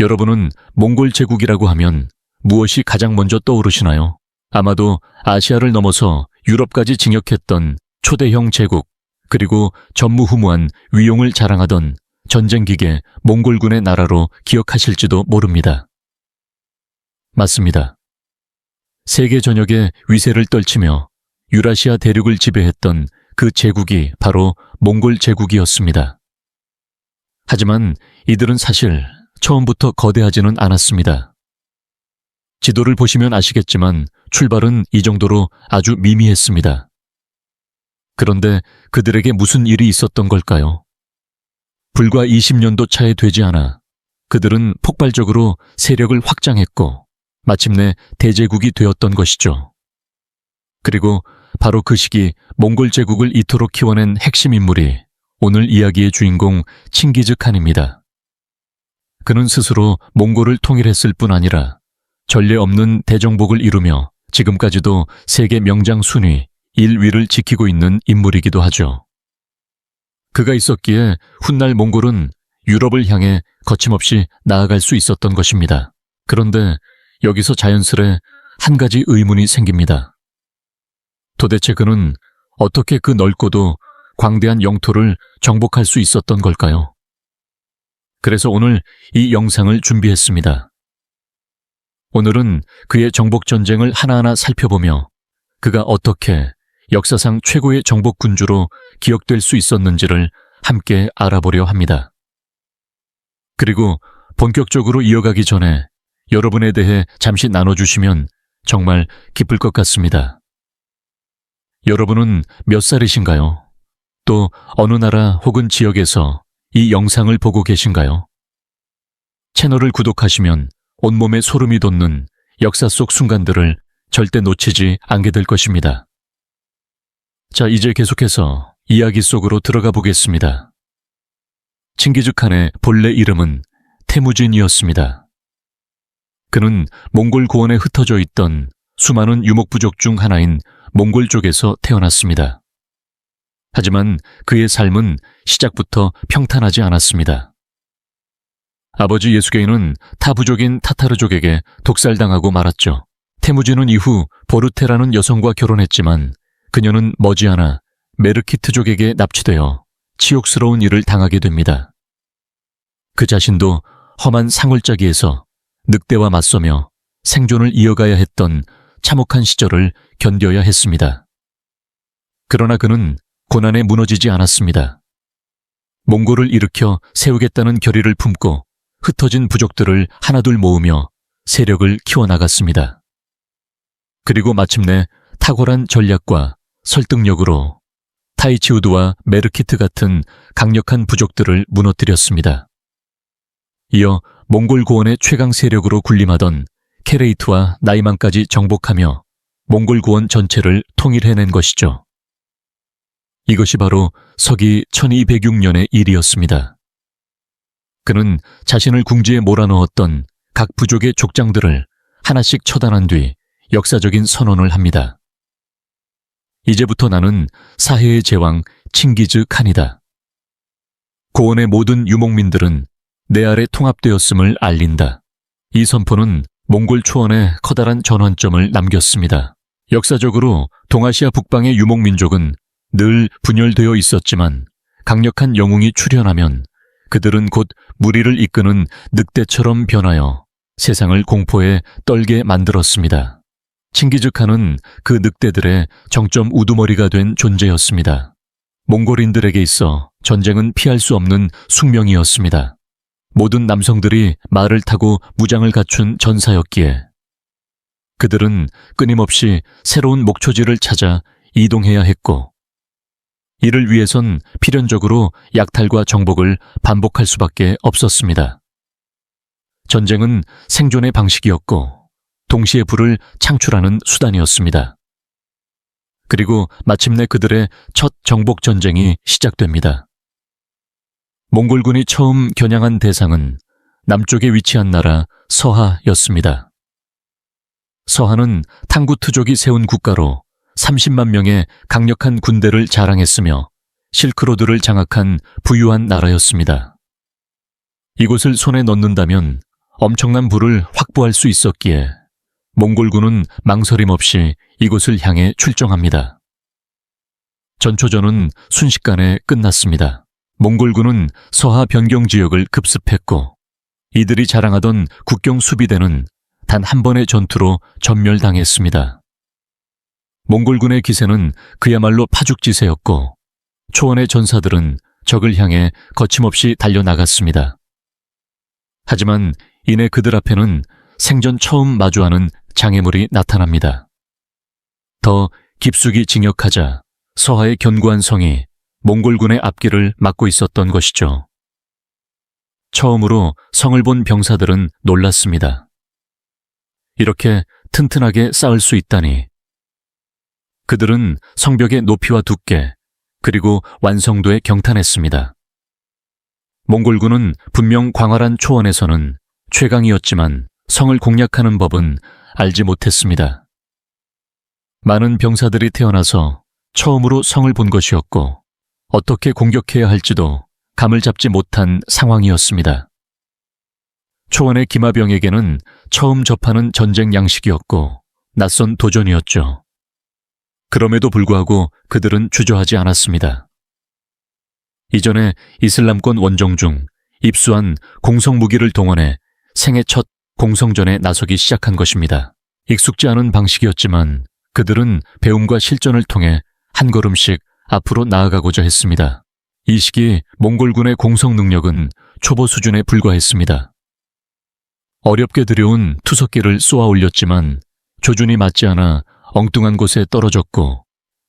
여러분은 몽골 제국이라고 하면 무엇이 가장 먼저 떠오르시나요? 아마도 아시아를 넘어서 유럽까지 진격했던 초대형 제국, 그리고 전무후무한 위용을 자랑하던 전쟁기계 몽골군의 나라로 기억하실지도 모릅니다. 맞습니다. 세계 전역에 위세를 떨치며 유라시아 대륙을 지배했던 그 제국이 바로 몽골 제국이었습니다. 하지만 이들은 사실 처음부터 거대하지는 않았습니다. 지도를 보시면 아시겠지만 출발은 이 정도로 아주 미미했습니다. 그런데 그들에게 무슨 일이 있었던 걸까요? 불과 20년도 차에 되지 않아 그들은 폭발적으로 세력을 확장했고 마침내 대제국이 되었던 것이죠. 그리고 바로 그 시기 몽골 제국을 이토록 키워낸 핵심 인물이 오늘 이야기의 주인공 칭기즈칸입니다. 그는 스스로 몽골을 통일했을 뿐 아니라 전례 없는 대정복을 이루며 지금까지도 세계 명장 순위 1위를 지키고 있는 인물이기도 하죠. 그가 있었기에 훗날 몽골은 유럽을 향해 거침없이 나아갈 수 있었던 것입니다. 그런데 여기서 자연스레 한 가지 의문이 생깁니다. 도대체 그는 어떻게 그 넓고도 광대한 영토를 정복할 수 있었던 걸까요? 그래서 오늘 이 영상을 준비했습니다. 오늘은 그의 정복 전쟁을 하나하나 살펴보며 그가 어떻게 역사상 최고의 정복 군주로 기억될 수 있었는지를 함께 알아보려 합니다. 그리고 본격적으로 이어가기 전에 여러분에 대해 잠시 나눠주시면 정말 기쁠 것 같습니다. 여러분은 몇 살이신가요? 또 어느 나라 혹은 지역에서 이 영상을 보고 계신가요? 채널을 구독하시면 온몸에 소름이 돋는 역사 속 순간들을 절대 놓치지 않게 될 것입니다. 자, 이제 계속해서 이야기 속으로 들어가 보겠습니다. 칭기즈칸의 본래 이름은 태무진이었습니다. 그는 몽골 고원에 흩어져 있던 수많은 유목부족 중 하나인 몽골 쪽에서 태어났습니다. 하지만 그의 삶은 시작부터 평탄하지 않았습니다. 아버지 예수게인은 타부족인 타타르족에게 독살당하고 말았죠. 태무진은 이후 보르테라는 여성과 결혼했지만 그녀는 머지않아 메르키트족에게 납치되어 치욕스러운 일을 당하게 됩니다. 그 자신도 험한 상울짜기에서 늑대와 맞서며 생존을 이어가야 했던 참혹한 시절을 견뎌야 했습니다. 그러나 그는 고난에 무너지지 않았습니다. 몽골을 일으켜 세우겠다는 결의를 품고 흩어진 부족들을 하나둘 모으며 세력을 키워나갔습니다. 그리고 마침내 탁월한 전략과 설득력으로 타이치우드와 메르키트 같은 강력한 부족들을 무너뜨렸습니다. 이어 몽골 고원의 최강 세력으로 군림하던 케레이트와 나이만까지 정복하며 몽골 고원 전체를 통일해낸 것이죠. 이것이 바로 서기 1206년의 일이었습니다. 그는 자신을 궁지에 몰아넣었던 각 부족의 족장들을 하나씩 처단한 뒤 역사적인 선언을 합니다. 이제부터 나는 사해의 제왕 칭기즈칸이다. 고원의 모든 유목민들은 내 아래 통합되었음을 알린다. 이 선포는 몽골 초원에 커다란 전환점을 남겼습니다. 역사적으로 동아시아 북방의 유목민족은 늘 분열되어 있었지만 강력한 영웅이 출현하면 그들은 곧 무리를 이끄는 늑대처럼 변하여 세상을 공포에 떨게 만들었습니다. 칭기즈칸은 그 늑대들의 정점 우두머리가 된 존재였습니다. 몽골인들에게 있어 전쟁은 피할 수 없는 숙명이었습니다. 모든 남성들이 말을 타고 무장을 갖춘 전사였기에 그들은 끊임없이 새로운 목초지를 찾아 이동해야 했고 이를 위해선 필연적으로 약탈과 정복을 반복할 수밖에 없었습니다. 전쟁은 생존의 방식이었고 동시에 불을 창출하는 수단이었습니다. 그리고 마침내 그들의 첫 정복 전쟁이 시작됩니다. 몽골군이 처음 겨냥한 대상은 남쪽에 위치한 나라 서하였습니다. 서하는 탕구트족이 세운 국가로 30만 명의 강력한 군대를 자랑했으며 실크로드를 장악한 부유한 나라였습니다. 이곳을 손에 넣는다면 엄청난 부를 확보할 수 있었기에 몽골군은 망설임 없이 이곳을 향해 출정합니다. 전초전은 순식간에 끝났습니다. 몽골군은 서하 변경 지역을 급습했고 이들이 자랑하던 국경 수비대는 단 한 번의 전투로 전멸당했습니다. 몽골군의 기세는 그야말로 파죽지세였고 초원의 전사들은 적을 향해 거침없이 달려나갔습니다. 하지만 이내 그들 앞에는 생전 처음 마주하는 장애물이 나타납니다. 더 깊숙이 진격하자 서하의 견고한 성이 몽골군의 앞길을 막고 있었던 것이죠. 처음으로 성을 본 병사들은 놀랐습니다. 이렇게 튼튼하게 쌓을 수 있다니. 그들은 성벽의 높이와 두께, 그리고 완성도에 경탄했습니다. 몽골군은 분명 광활한 초원에서는 최강이었지만 성을 공략하는 법은 알지 못했습니다. 많은 병사들이 태어나서 처음으로 성을 본 것이었고 어떻게 공격해야 할지도 감을 잡지 못한 상황이었습니다. 초원의 기마병에게는 처음 접하는 전쟁 양식이었고 낯선 도전이었죠. 그럼에도 불구하고 그들은 주저하지 않았습니다. 이전에 이슬람권 원정 중 입수한 공성무기를 동원해 생애 첫 공성전에 나서기 시작한 것입니다. 익숙지 않은 방식이었지만 그들은 배움과 실전을 통해 한 걸음씩 앞으로 나아가고자 했습니다. 이 시기 몽골군의 공성 능력은 초보 수준에 불과했습니다. 어렵게 들여온 투석기를 쏘아 올렸지만 조준이 맞지 않아 엉뚱한 곳에 떨어졌고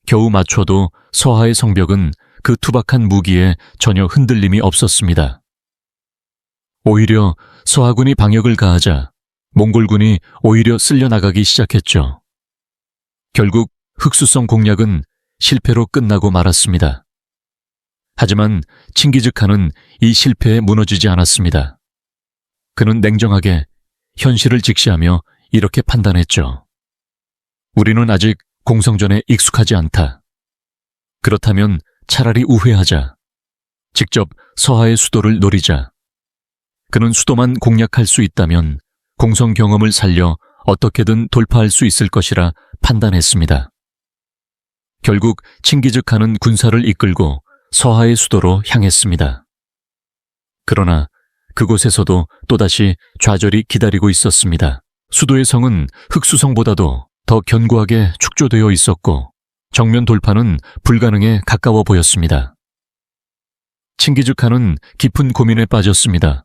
겨우 맞춰도 서하의 성벽은 그 투박한 무기에 전혀 흔들림이 없었습니다. 오히려 서하군이 방역을 가하자 몽골군이 오히려 쓸려나가기 시작했죠. 결국 흑수성 공략은 실패로 끝나고 말았습니다. 하지만 칭기즈칸은 이 실패에 무너지지 않았습니다. 그는 냉정하게 현실을 직시하며 이렇게 판단했죠. 우리는 아직 공성전에 익숙하지 않다. 그렇다면 차라리 우회하자. 직접 서하의 수도를 노리자. 그는 수도만 공략할 수 있다면 공성 경험을 살려 어떻게든 돌파할 수 있을 것이라 판단했습니다. 결국 칭기즈칸은 군사를 이끌고 서하의 수도로 향했습니다. 그러나 그곳에서도 또다시 좌절이 기다리고 있었습니다. 수도의 성은 흑수성보다도 더 견고하게 축조되어 있었고 정면 돌파는 불가능에 가까워 보였습니다. 칭기즈칸은 깊은 고민에 빠졌습니다.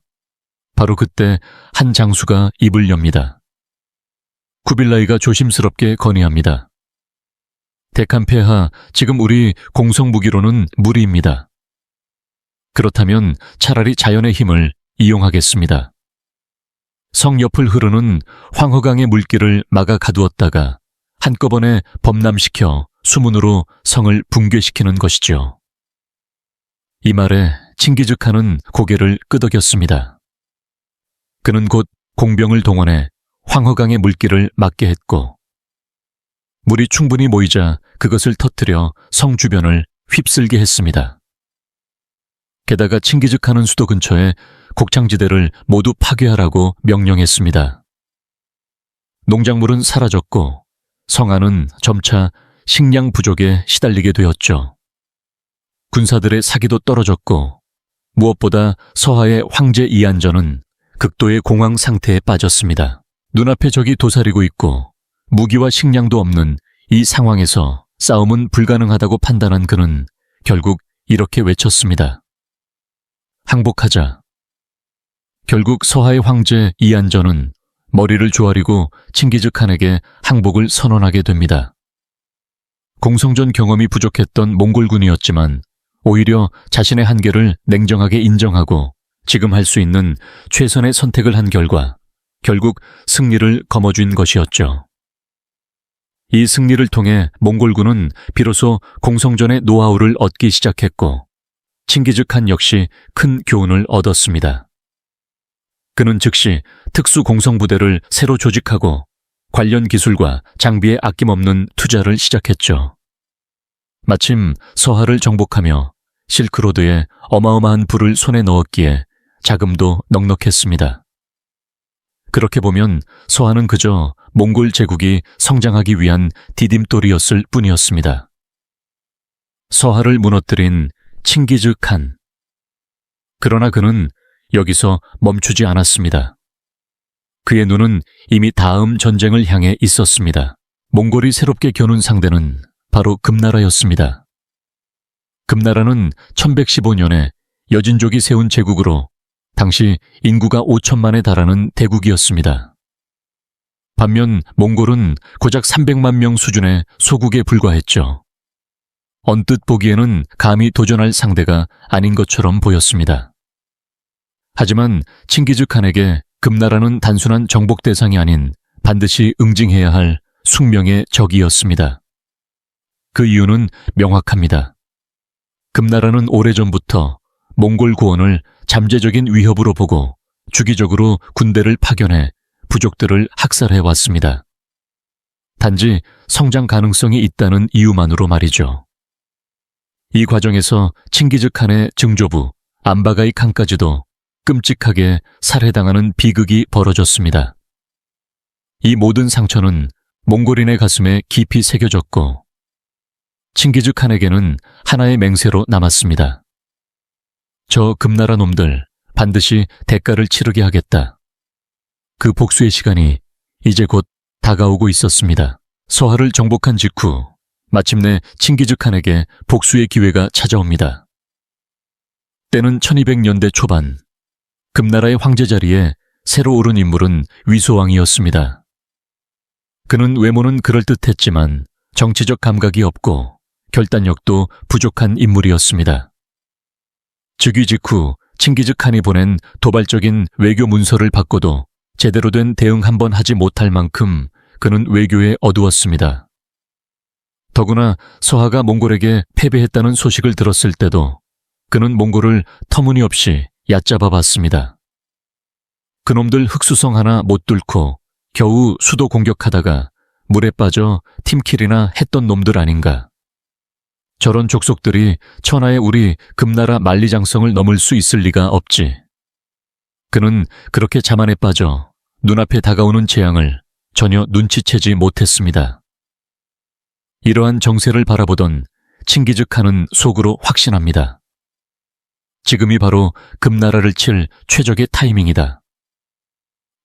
바로 그때 한 장수가 입을 엽니다. 쿠빌라이가 조심스럽게 건의합니다. 데칸폐하, 지금 우리 공성무기로는 무리입니다. 그렇다면 차라리 자연의 힘을 이용하겠습니다. 성 옆을 흐르는 황허강의 물길을 막아 가두었다가 한꺼번에 범람시켜 수문으로 성을 붕괴시키는 것이죠. 이 말에 칭기즈칸은 고개를 끄덕였습니다. 그는 곧 공병을 동원해 황허강의 물길을 막게 했고 물이 충분히 모이자 그것을 터뜨려 성 주변을 휩쓸게 했습니다. 게다가 칭기즈칸은 수도 근처에 곡창지대를 모두 파괴하라고 명령했습니다. 농작물은 사라졌고 성 안은 점차 식량 부족에 시달리게 되었죠. 군사들의 사기도 떨어졌고 무엇보다 서하의 황제 이안전은 극도의 공황 상태에 빠졌습니다. 눈앞에 적이 도사리고 있고 무기와 식량도 없는 이 상황에서 싸움은 불가능하다고 판단한 그는 결국 이렇게 외쳤습니다. 항복하자. 결국 서하의 황제 이안전은 머리를 조아리고 칭기즈칸에게 항복을 선언하게 됩니다. 공성전 경험이 부족했던 몽골군이었지만 오히려 자신의 한계를 냉정하게 인정하고 지금 할 수 있는 최선의 선택을 한 결과 결국 승리를 거머쥔 것이었죠. 이 승리를 통해 몽골군은 비로소 공성전의 노하우를 얻기 시작했고 칭기즈칸 역시 큰 교훈을 얻었습니다. 그는 즉시 특수 공성부대를 새로 조직하고 관련 기술과 장비에 아낌없는 투자를 시작했죠. 마침 서하를 정복하며 실크로드에 어마어마한 부를 손에 넣었기에 자금도 넉넉했습니다. 그렇게 보면 서하는 그저 몽골 제국이 성장하기 위한 디딤돌이었을 뿐이었습니다. 서하를 무너뜨린 칭기즈 칸. 그러나 그는 여기서 멈추지 않았습니다. 그의 눈은 이미 다음 전쟁을 향해 있었습니다. 몽골이 새롭게 겨눈 상대는 바로 금나라였습니다. 금나라는 1115년에 여진족이 세운 제국으로 당시 인구가 5천만에 달하는 대국이었습니다. 반면 몽골은 고작 300만 명 수준의 소국에 불과했죠. 언뜻 보기에는 감히 도전할 상대가 아닌 것처럼 보였습니다. 하지만 칭기즈 칸에게 금나라는 단순한 정복 대상이 아닌 반드시 응징해야 할 숙명의 적이었습니다. 그 이유는 명확합니다. 금나라는 오래전부터 몽골 고원을 잠재적인 위협으로 보고 주기적으로 군대를 파견해 부족들을 학살해 왔습니다. 단지 성장 가능성이 있다는 이유만으로 말이죠. 이 과정에서 칭기즈 칸의 증조부 안바가이 칸까지도 끔찍하게 살해당하는 비극이 벌어졌습니다. 이 모든 상처는 몽골인의 가슴에 깊이 새겨졌고 칭기즈 칸에게는 하나의 맹세로 남았습니다. 저 금나라 놈들 반드시 대가를 치르게 하겠다. 그 복수의 시간이 이제 곧 다가오고 있었습니다. 서하를 정복한 직후 마침내 칭기즈 칸에게 복수의 기회가 찾아옵니다. 때는 1200년대 초반, 금나라의 황제 자리에 새로 오른 인물은 위소왕이었습니다. 그는 외모는 그럴듯했지만 정치적 감각이 없고 결단력도 부족한 인물이었습니다. 즉위 직후 칭기즈 칸이 보낸 도발적인 외교 문서를 받고도 제대로 된 대응 한 번 하지 못할 만큼 그는 외교에 어두웠습니다. 더구나 서하가 몽골에게 패배했다는 소식을 들었을 때도 그는 몽골을 터무니없이 얕잡아 봤습니다. 그놈들 흑수성 하나 못 뚫고 겨우 수도 공격하다가 물에 빠져 팀킬이나 했던 놈들 아닌가. 저런 족속들이 천하의 우리 금나라 만리장성을 넘을 수 있을 리가 없지. 그는 그렇게 자만에 빠져 눈앞에 다가오는 재앙을 전혀 눈치채지 못했습니다. 이러한 정세를 바라보던 칭기즈 칸은 속으로 확신합니다. 지금이 바로 금나라를 칠 최적의 타이밍이다.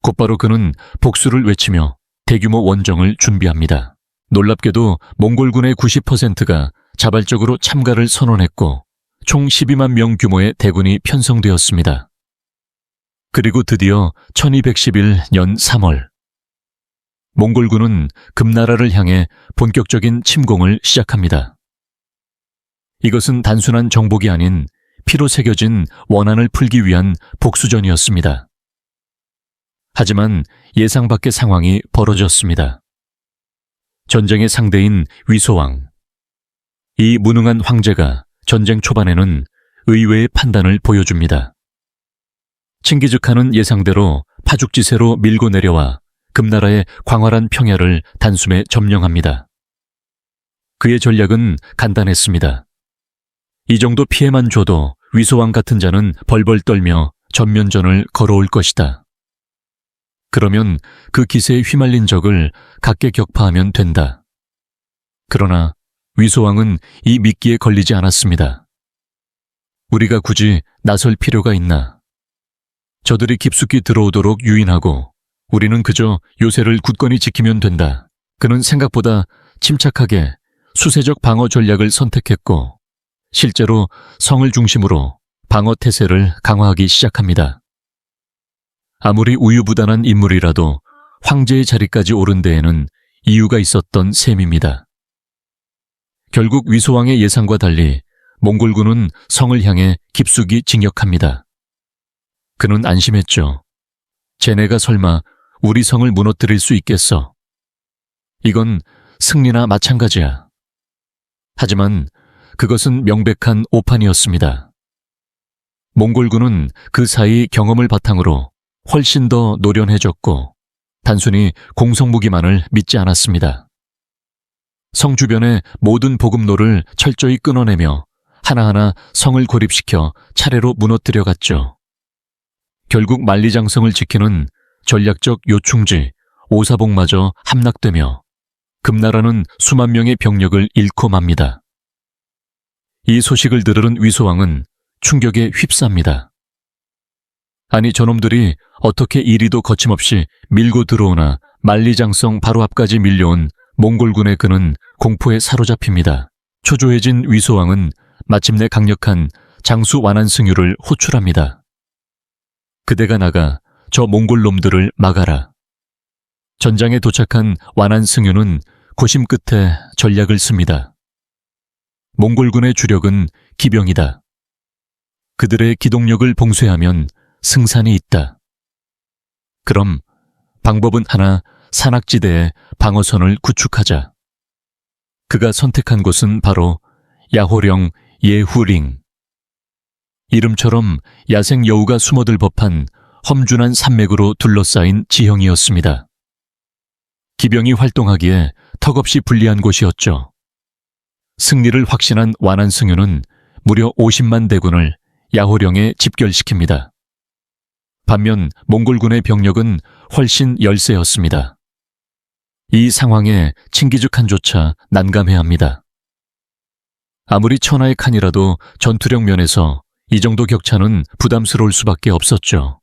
곧바로 그는 복수를 외치며 대규모 원정을 준비합니다. 놀랍게도 몽골군의 90%가 자발적으로 참가를 선언했고 총 12만 명 규모의 대군이 편성되었습니다. 그리고 드디어 1211년 3월 몽골군은 금나라를 향해 본격적인 침공을 시작합니다. 이것은 단순한 정복이 아닌 피로 새겨진 원한을 풀기 위한 복수전이었습니다. 하지만 예상 밖의 상황이 벌어졌습니다. 전쟁의 상대인 위소왕. 이 무능한 황제가 전쟁 초반에는 의외의 판단을 보여줍니다. 칭기즈 칸은 예상대로 파죽지세로 밀고 내려와 금나라의 광활한 평야를 단숨에 점령합니다. 그의 전략은 간단했습니다. 이 정도 피해만 줘도 위소왕 같은 자는 벌벌 떨며 전면전을 걸어올 것이다. 그러면 그 기세에 휘말린 적을 각계격파하면 된다. 그러나 위소왕은 이 미끼에 걸리지 않았습니다. 우리가 굳이 나설 필요가 있나? 저들이 깊숙이 들어오도록 유인하고 우리는 그저 요새를 굳건히 지키면 된다. 그는 생각보다 침착하게 수세적 방어 전략을 선택했고 실제로 성을 중심으로 방어 태세를 강화하기 시작합니다. 아무리 우유부단한 인물이라도 황제의 자리까지 오른 데에는 이유가 있었던 셈입니다. 결국 위소왕의 예상과 달리 몽골군은 성을 향해 깊숙이 진격합니다. 그는 안심했죠. 쟤네가 설마 우리 성을 무너뜨릴 수 있겠어. 이건 승리나 마찬가지야. 하지만 그것은 명백한 오판이었습니다. 몽골군은 그 사이 경험을 바탕으로 훨씬 더 노련해졌고 단순히 공성무기만을 믿지 않았습니다. 성 주변의 모든 보급로를 철저히 끊어내며 하나하나 성을 고립시켜 차례로 무너뜨려 갔죠. 결국 만리장성을 지키는 전략적 요충지 오사봉마저 함락되며 금나라는 수만 명의 병력을 잃고 맙니다. 이 소식을 들은 위소왕은 충격에 휩쌉니다. 아니 저놈들이 어떻게 이리도 거침없이 밀고 들어오나 만리장성 바로 앞까지 밀려온 몽골군의 그는 공포에 사로잡힙니다. 초조해진 위소왕은 마침내 강력한 장수 완안승유를 호출합니다. 그대가 나가 저 몽골 놈들을 막아라. 전장에 도착한 완안승유는 고심 끝에 전략을 씁니다. 몽골군의 주력은 기병이다. 그들의 기동력을 봉쇄하면 승산이 있다. 그럼 방법은 하나, 산악지대에 방어선을 구축하자. 그가 선택한 곳은 바로 야호령 예후링. 이름처럼 야생 여우가 숨어들 법한 험준한 산맥으로 둘러싸인 지형이었습니다. 기병이 활동하기에 턱없이 불리한 곳이었죠. 승리를 확신한 완안승유는 무려 50만 대군을 야호령에 집결시킵니다. 반면 몽골군의 병력은 훨씬 열세였습니다. 이 상황에 칭기즈칸조차 난감해합니다. 아무리 천하의 칸이라도 전투력 면에서 이 정도 격차는 부담스러울 수밖에 없었죠.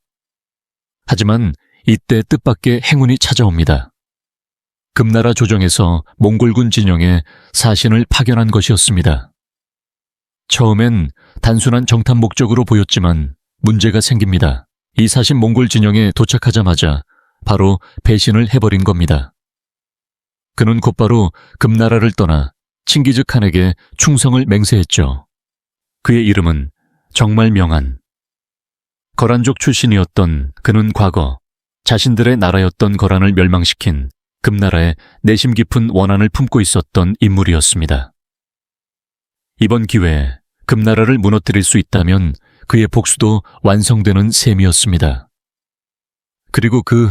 하지만 이때 뜻밖의 행운이 찾아옵니다. 금나라 조정에서 몽골군 진영에 사신을 파견한 것이었습니다. 처음엔 단순한 정탐 목적으로 보였지만 문제가 생깁니다. 이 사신 몽골 진영에 도착하자마자 바로 배신을 해버린 겁니다. 그는 곧바로 금나라를 떠나 칭기즈칸에게 충성을 맹세했죠. 그의 이름은 정말 명한. 거란족 출신이었던 그는 과거 자신들의 나라였던 거란을 멸망시킨 금나라의 내심 깊은 원한을 품고 있었던 인물이었습니다. 이번 기회에 금나라를 무너뜨릴 수 있다면 그의 복수도 완성되는 셈이었습니다. 그리고 그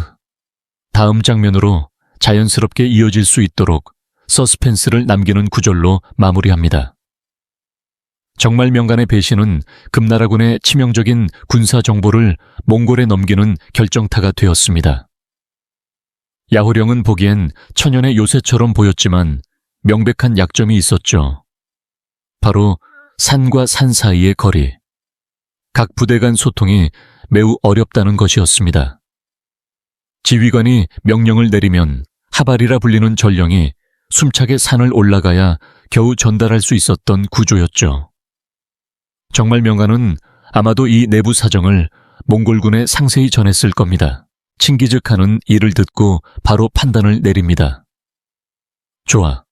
다음 장면으로 자연스럽게 이어질 수 있도록 서스펜스를 남기는 구절로 마무리합니다. 정말 명간의 배신은 금나라군의 치명적인 군사 정보를 몽골에 넘기는 결정타가 되었습니다. 야호령은 보기엔 천연의 요새처럼 보였지만 명백한 약점이 있었죠. 바로 산과 산 사이의 거리. 각 부대 간 소통이 매우 어렵다는 것이었습니다. 지휘관이 명령을 내리면 하발이라 불리는 전령이 숨차게 산을 올라가야 겨우 전달할 수 있었던 구조였죠. 정말 명간은 아마도 이 내부 사정을 몽골군에 상세히 전했을 겁니다. 칭기즈칸은 이를 듣고 바로 판단을 내립니다. 좋아.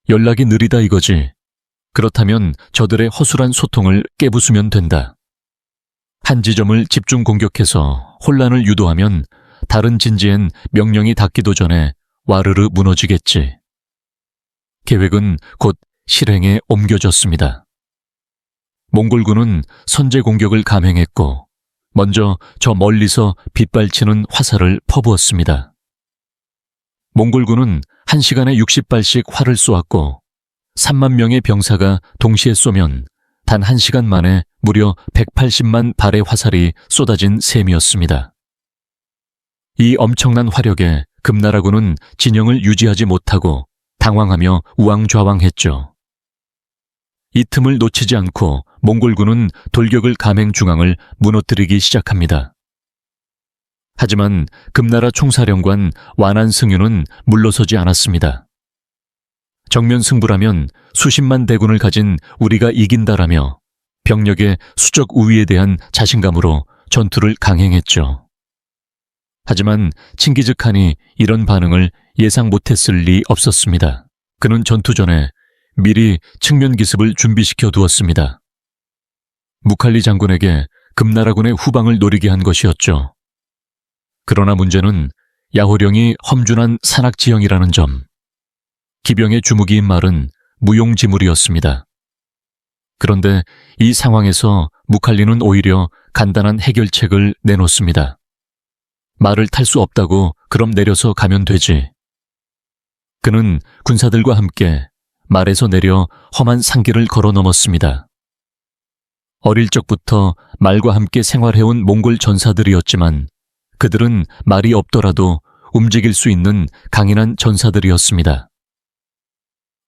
연락이 느리다 이거지. 그렇다면 저들의 허술한 소통을 깨부수면 된다. 한 지점을 집중 공격해서 혼란을 유도하면 다른 진지엔 명령이 닿기도 전에 와르르 무너지겠지. 계획은 곧 실행에 옮겨졌습니다. 몽골군은 선제 공격을 감행했고 먼저 저 멀리서 빗발치는 화살을 퍼부었습니다. 몽골군은 1시간에 60발씩 활을 쏘았고 3만 명의 병사가 동시에 쏘면 단 1시간 만에 무려 180만 발의 화살이 쏟아진 셈이었습니다. 이 엄청난 화력에 금나라군은 진영을 유지하지 못하고 당황하며 우왕좌왕했죠. 이 틈을 놓치지 않고 몽골군은 돌격을 감행 중앙을 무너뜨리기 시작합니다. 하지만 금나라 총사령관 완안승유는 물러서지 않았습니다. 정면 승부라면 수십만 대군을 가진 우리가 이긴다라며 병력의 수적 우위에 대한 자신감으로 전투를 강행했죠. 하지만 칭기즈칸이 이런 반응을 예상 못했을 리 없었습니다. 그는 전투 전에 미리 측면 기습을 준비시켜 두었습니다. 무칼리 장군에게 금나라군의 후방을 노리게 한 것이었죠. 그러나 문제는 야호령이 험준한 산악지형이라는 점. 기병의 주무기인 말은 무용지물이었습니다. 그런데 이 상황에서 무칼리는 오히려 간단한 해결책을 내놓습니다. 말을 탈 수 없다고 그럼 내려서 가면 되지. 그는 군사들과 함께 말에서 내려 험한 산길을 걸어 넘었습니다. 어릴 적부터 말과 함께 생활해온 몽골 전사들이었지만 그들은 말이 없더라도 움직일 수 있는 강인한 전사들이었습니다.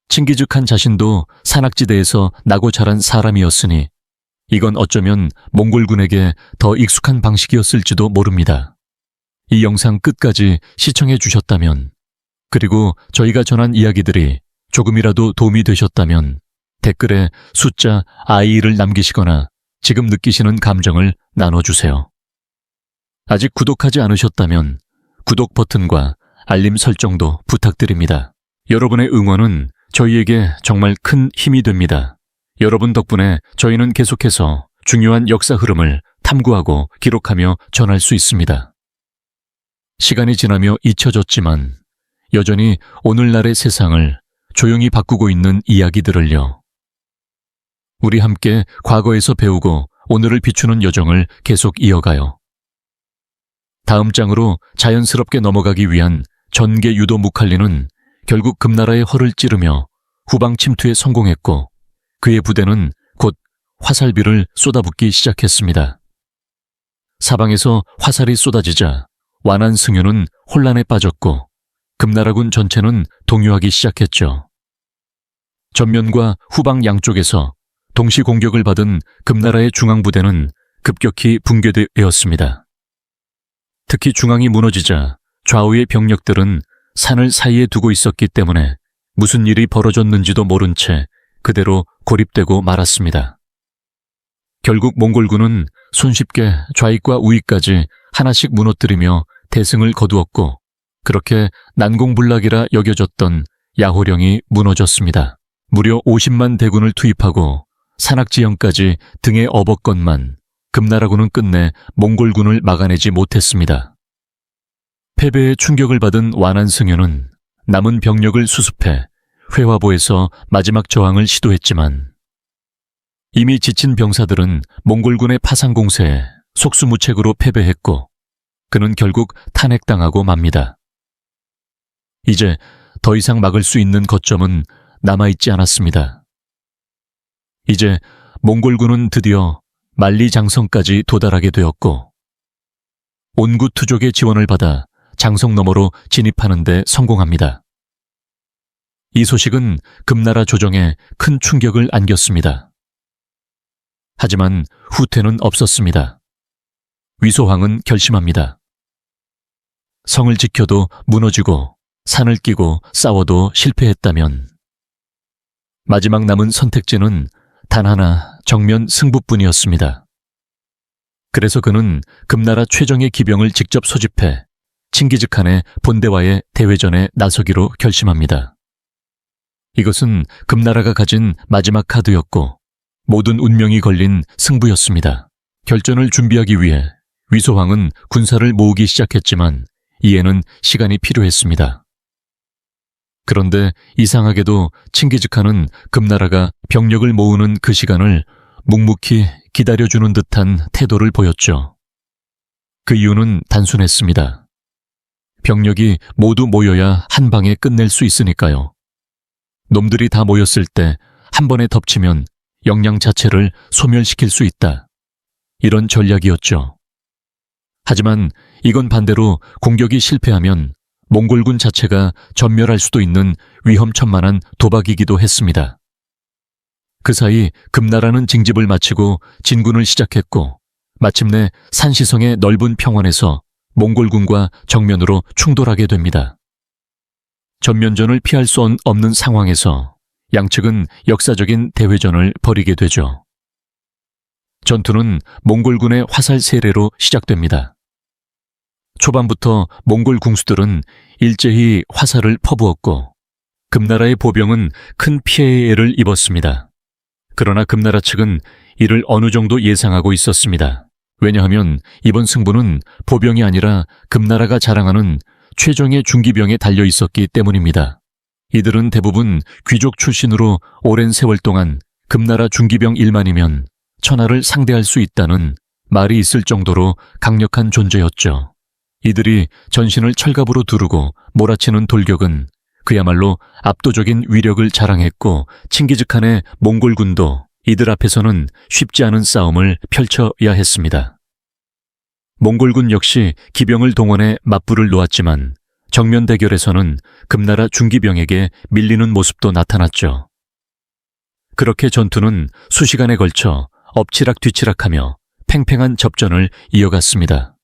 칭기즈칸 자신도 산악지대에서 나고 자란 사람이었으니 이건 어쩌면 몽골군에게 더 익숙한 방식이었을지도 모릅니다. 이 영상 끝까지 시청해 주셨다면, 그리고 저희가 전한 이야기들이 조금이라도 도움이 되셨다면 댓글에 숫자 i를 남기시거나 지금 느끼시는 감정을 나눠주세요. 아직 구독하지 않으셨다면 구독 버튼과 알림 설정도 부탁드립니다. 여러분의 응원은 저희에게 정말 큰 힘이 됩니다. 여러분 덕분에 저희는 계속해서 중요한 역사 흐름을 탐구하고 기록하며 전할 수 있습니다. 시간이 지나며 잊혀졌지만 여전히 오늘날의 세상을 조용히 바꾸고 있는 이야기들을요. 우리 함께 과거에서 배우고 오늘을 비추는 여정을 계속 이어가요. 다음 장으로 자연스럽게 넘어가기 위한 전개 유도 무칼리는 결국 금나라의 허를 찌르며 후방 침투에 성공했고 그의 부대는 곧 화살비를 쏟아붓기 시작했습니다. 사방에서 화살이 쏟아지자 완한 승유는 혼란에 빠졌고 금나라군 전체는 동요하기 시작했죠. 전면과 후방 양쪽에서 동시 공격을 받은 금나라의 중앙부대는 급격히 붕괴되었습니다. 특히 중앙이 무너지자 좌우의 병력들은 산을 사이에 두고 있었기 때문에 무슨 일이 벌어졌는지도 모른 채 그대로 고립되고 말았습니다. 결국 몽골군은 손쉽게 좌익과 우익까지 하나씩 무너뜨리며 대승을 거두었고 그렇게 난공불락이라 여겨졌던 야호령이 무너졌습니다. 무려 50만 대군을 투입하고 산악지형까지 등에 업었건만 금나라군은 끝내 몽골군을 막아내지 못했습니다. 패배의 충격을 받은 완한승유는 남은 병력을 수습해 회화보에서 마지막 저항을 시도했지만 이미 지친 병사들은 몽골군의 파상 공세에 속수무책으로 패배했고 그는 결국 탄핵당하고 맙니다. 이제 더 이상 막을 수 있는 거점은 남아있지 않았습니다. 이제 몽골군은 드디어 만리장성까지 도달하게 되었고 온구 투족의 지원을 받아 장성 너머로 진입하는 데 성공합니다. 이 소식은 금나라 조정에 큰 충격을 안겼습니다. 하지만 후퇴는 없었습니다. 위소황은 결심합니다. 성을 지켜도 무너지고 산을 끼고 싸워도 실패했다면 마지막 남은 선택지는 단 하나 정면 승부뿐이었습니다. 그래서 그는 금나라 최정예 기병을 직접 소집해 칭기즈칸의 본대와의 대회전에 나서기로 결심합니다. 이것은 금나라가 가진 마지막 카드였고 모든 운명이 걸린 승부였습니다. 결전을 준비하기 위해 위소황은 군사를 모으기 시작했지만 이에는 시간이 필요했습니다. 그런데 이상하게도 칭기즈칸은 금나라가 병력을 모으는 그 시간을 묵묵히 기다려주는 듯한 태도를 보였죠. 그 이유는 단순했습니다. 병력이 모두 모여야 한 방에 끝낼 수 있으니까요. 놈들이 다 모였을 때 한 번에 덮치면 역량 자체를 소멸시킬 수 있다. 이런 전략이었죠. 하지만 이건 반대로 공격이 실패하면 몽골군 자체가 전멸할 수도 있는 위험천만한 도박이기도 했습니다. 그 사이 금나라는 징집을 마치고 진군을 시작했고 마침내 산시성의 넓은 평원에서 몽골군과 정면으로 충돌하게 됩니다. 전면전을 피할 수 없는 상황에서 양측은 역사적인 대회전을 벌이게 되죠. 전투는 몽골군의 화살 세례로 시작됩니다. 초반부터 몽골 궁수들은 일제히 화살을 퍼부었고 금나라의 보병은 큰 피해를 입었습니다. 그러나 금나라 측은 이를 어느 정도 예상하고 있었습니다. 왜냐하면 이번 승부는 보병이 아니라 금나라가 자랑하는 최정예 중기병에 달려 있었기 때문입니다. 이들은 대부분 귀족 출신으로 오랜 세월 동안 금나라 중기병 1만이면 천하를 상대할 수 있다는 말이 있을 정도로 강력한 존재였죠. 이들이 전신을 철갑으로 두르고 몰아치는 돌격은 그야말로 압도적인 위력을 자랑했고 칭기즈칸의 몽골군도 이들 앞에서는 쉽지 않은 싸움을 펼쳐야 했습니다. 몽골군 역시 기병을 동원해 맞불을 놓았지만 정면 대결에서는 금나라 중기병에게 밀리는 모습도 나타났죠. 그렇게 전투는 수시간에 걸쳐 엎치락뒤치락하며 팽팽한 접전을 이어갔습니다.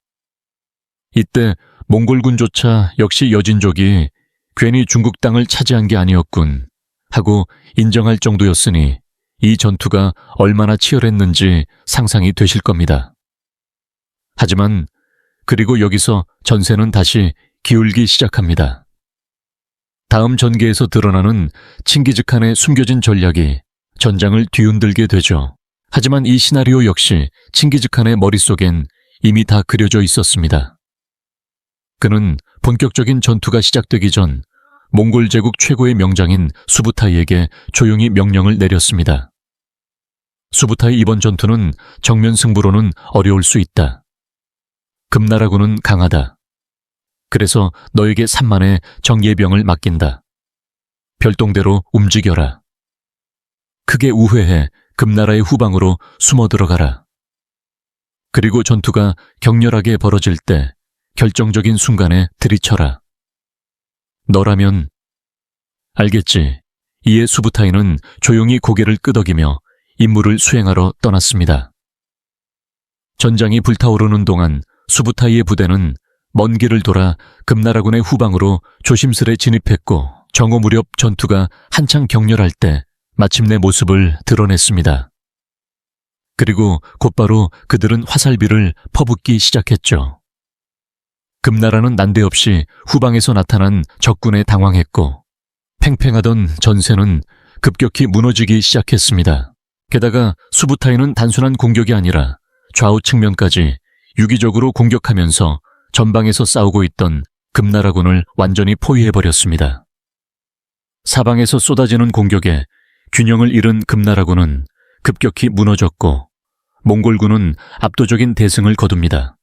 이때 몽골군조차 역시 여진족이 괜히 중국 땅을 차지한 게 아니었군 하고 인정할 정도였으니 이 전투가 얼마나 치열했는지 상상이 되실 겁니다. 하지만 그리고 여기서 전세는 다시 기울기 시작합니다. 다음 전개에서 드러나는 칭기즈칸의 숨겨진 전략이 전장을 뒤흔들게 되죠. 하지만 이 시나리오 역시 칭기즈칸의 머릿속엔 이미 다 그려져 있었습니다. 그는 본격적인 전투가 시작되기 전 몽골 제국 최고의 명장인 수부타이에게 조용히 명령을 내렸습니다. 수부타이, 이번 전투는 정면 승부로는 어려울 수 있다. 금나라군은 강하다. 그래서 너에게 3만의 정예병을 맡긴다. 별동대로 움직여라. 크게 우회해 금나라의 후방으로 숨어 들어가라. 그리고 전투가 격렬하게 벌어질 때 결정적인 순간에 들이쳐라. 너라면 알겠지. 이에 수부타이는 조용히 고개를 끄덕이며 임무를 수행하러 떠났습니다. 전장이 불타오르는 동안 수부타이의 부대는 먼 길을 돌아 금나라군의 후방으로 조심스레 진입했고 정오 무렵 전투가 한창 격렬할 때 마침내 모습을 드러냈습니다. 그리고 곧바로 그들은 화살비를 퍼붓기 시작했죠. 금나라는 난데없이 후방에서 나타난 적군에 당황했고 팽팽하던 전세는 급격히 무너지기 시작했습니다. 게다가 수부타이는 단순한 공격이 아니라 좌우 측면까지 유기적으로 공격하면서 전방에서 싸우고 있던 금나라군을 완전히 포위해버렸습니다. 사방에서 쏟아지는 공격에 균형을 잃은 금나라군은 급격히 무너졌고 몽골군은 압도적인 대승을 거둡니다.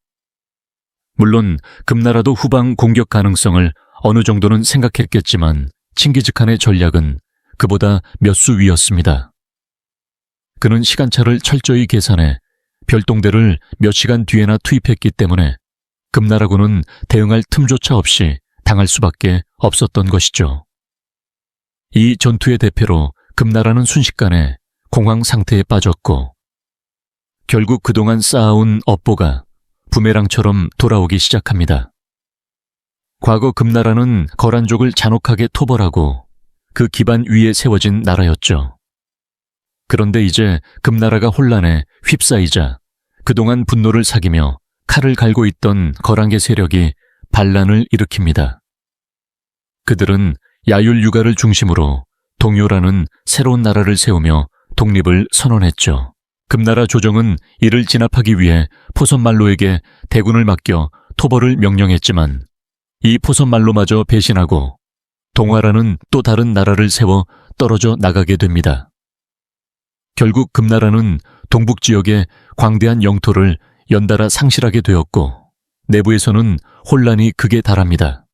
물론 금나라도 후방 공격 가능성을 어느 정도는 생각했겠지만 칭기즈칸의 전략은 그보다 몇 수 위였습니다. 그는 시간차를 철저히 계산해 별동대를 몇 시간 뒤에나 투입했기 때문에 금나라군은 대응할 틈조차 없이 당할 수밖에 없었던 것이죠. 이 전투의 대표로 금나라는 순식간에 공황 상태에 빠졌고 결국 그동안 쌓아온 업보가 부메랑처럼 돌아오기 시작합니다. 과거 금나라는 거란족을 잔혹하게 토벌하고 그 기반 위에 세워진 나라였죠. 그런데 이제 금나라가 혼란에 휩싸이자 그동안 분노를 사기며 칼을 갈고 있던 거란계 세력이 반란을 일으킵니다. 그들은 야율유가를 중심으로 동요라는 새로운 나라를 세우며 독립을 선언했죠. 금나라 조정은 이를 진압하기 위해 포선말로에게 대군을 맡겨 토벌을 명령했지만 이 포선말로마저 배신하고 동화라는 또 다른 나라를 세워 떨어져 나가게 됩니다. 결국 금나라는 동북 지역의 광대한 영토를 연달아 상실하게 되었고 내부에서는 혼란이 극에 달합니다.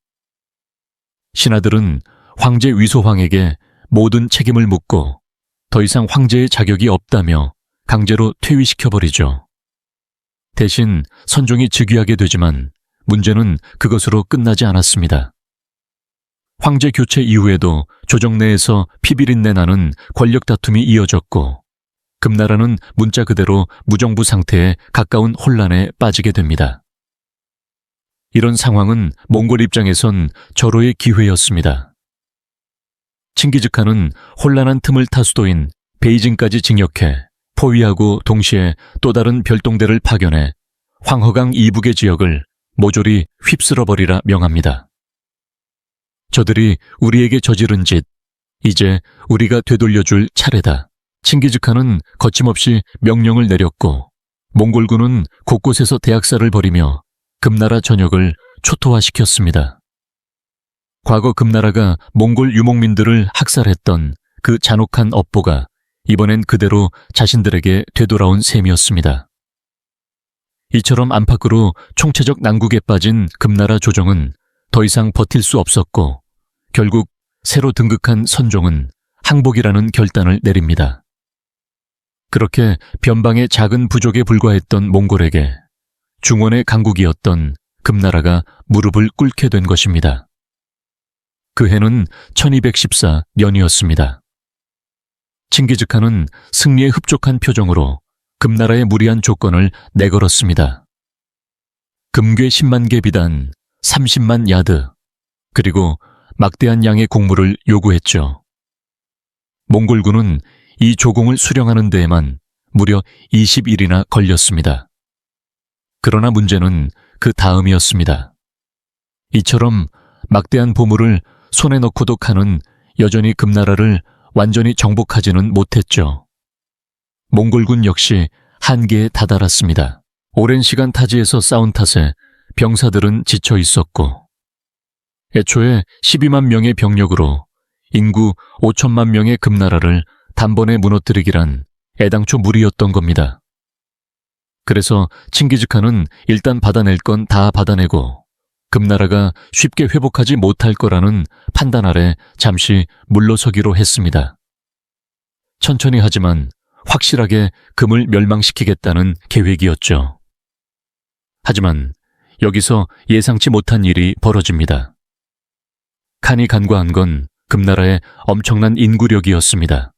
신하들은 황제 위소황에게 모든 책임을 묻고 더 이상 황제의 자격이 없다며 강제로 퇴위시켜버리죠. 대신 선종이 즉위하게 되지만 문제는 그것으로 끝나지 않았습니다. 황제 교체 이후에도 조정 내에서 피비린내 나는 권력 다툼이 이어졌고 금나라는 문자 그대로 무정부 상태에 가까운 혼란에 빠지게 됩니다. 이런 상황은 몽골 입장에선 절호의 기회였습니다. 칭기즈칸은 혼란한 틈을 타 수도인 베이징까지 진격해 포위하고 동시에 또 다른 별동대를 파견해 황허강 이북의 지역을 모조리 휩쓸어버리라 명합니다. 저들이 우리에게 저지른 짓, 이제 우리가 되돌려줄 차례다. 칭기즈칸은 거침없이 명령을 내렸고 몽골군은 곳곳에서 대학살을 벌이며 금나라 전역을 초토화시켰습니다. 과거 금나라가 몽골 유목민들을 학살했던 그 잔혹한 업보가 이번엔 그대로 자신들에게 되돌아온 셈이었습니다. 이처럼 안팎으로 총체적 난국에 빠진 금나라 조정은 더 이상 버틸 수 없었고 결국 새로 등극한 선종은 항복이라는 결단을 내립니다. 그렇게 변방의 작은 부족에 불과했던 몽골에게 중원의 강국이었던 금나라가 무릎을 꿇게 된 것입니다. 그 해는 1214년이었습니다. 칭기즈칸은 승리에 흡족한 표정으로 금나라의 무리한 조건을 내걸었습니다. 금괴 10만 개 비단, 30만 야드, 그리고 막대한 양의 곡물을 요구했죠. 몽골군은 이 조공을 수령하는 데에만 무려 20일이나 걸렸습니다. 그러나 문제는 그 다음이었습니다. 이처럼 막대한 보물을 손에 넣고도 칸은 여전히 금나라를 완전히 정복하지는 못했죠. 몽골군 역시 한계에 다다랐습니다. 오랜 시간 타지에서 싸운 탓에 병사들은 지쳐 있었고, 애초에 12만 명의 병력으로 인구 5천만 명의 금나라를 단번에 무너뜨리기란 애당초 무리였던 겁니다. 그래서 칭기즈칸은 일단 받아낼 건 다 받아내고 금나라가 쉽게 회복하지 못할 거라는 판단 아래 잠시 물러서기로 했습니다. 천천히 하지만 확실하게 금을 멸망시키겠다는 계획이었죠. 하지만 여기서 예상치 못한 일이 벌어집니다. 칸이 간과한 건 금나라의 엄청난 인구력이었습니다.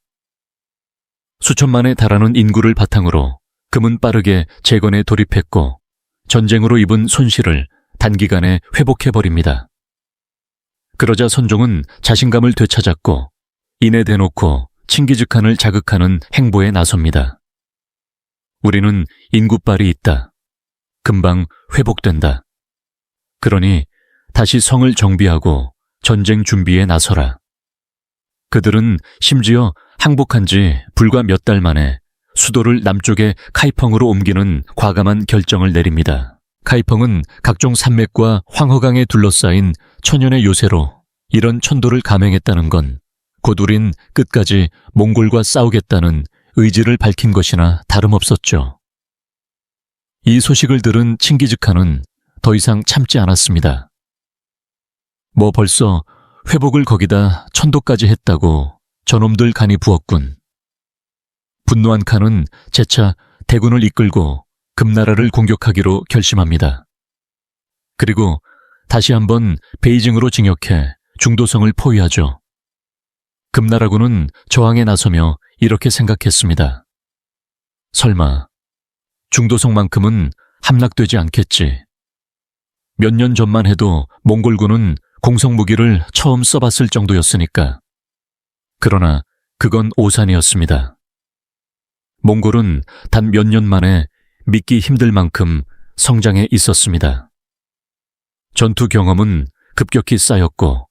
수천만에 달하는 인구를 바탕으로 금은 빠르게 재건에 돌입했고 전쟁으로 입은 손실을 단기간에 회복해버립니다. 그러자 선종은 자신감을 되찾았고 이내 대놓고 칭기즈칸을 자극하는 행보에 나섭니다. 우리는 인구빨이 있다. 금방 회복된다. 그러니 다시 성을 정비하고 전쟁 준비에 나서라. 그들은 심지어 항복한 지 불과 몇 달 만에 수도를 남쪽의 카이펑으로 옮기는 과감한 결정을 내립니다. 카이펑은 각종 산맥과 황허강에 둘러싸인 천연의 요새로 이런 천도를 감행했다는 건 곧 우린 끝까지 몽골과 싸우겠다는 의지를 밝힌 것이나 다름없었죠. 이 소식을 들은 칭기즈칸은 더 이상 참지 않았습니다. 뭐 벌써 회복을 거기다 천도까지 했다고 저놈들 간이 부었군. 분노한 칸은 재차 대군을 이끌고 금나라를 공격하기로 결심합니다. 그리고 다시 한번 베이징으로 진격해 중도성을 포위하죠. 금나라군은 저항에 나서며 이렇게 생각했습니다. 설마 중도성만큼은 함락되지 않겠지. 몇 년 전만 해도 몽골군은 공성무기를 처음 써봤을 정도였으니까. 그러나 그건 오산이었습니다. 몽골은 단 몇 년 만에 믿기 힘들 만큼 성장해 있었습니다. 전투 경험은 급격히 쌓였고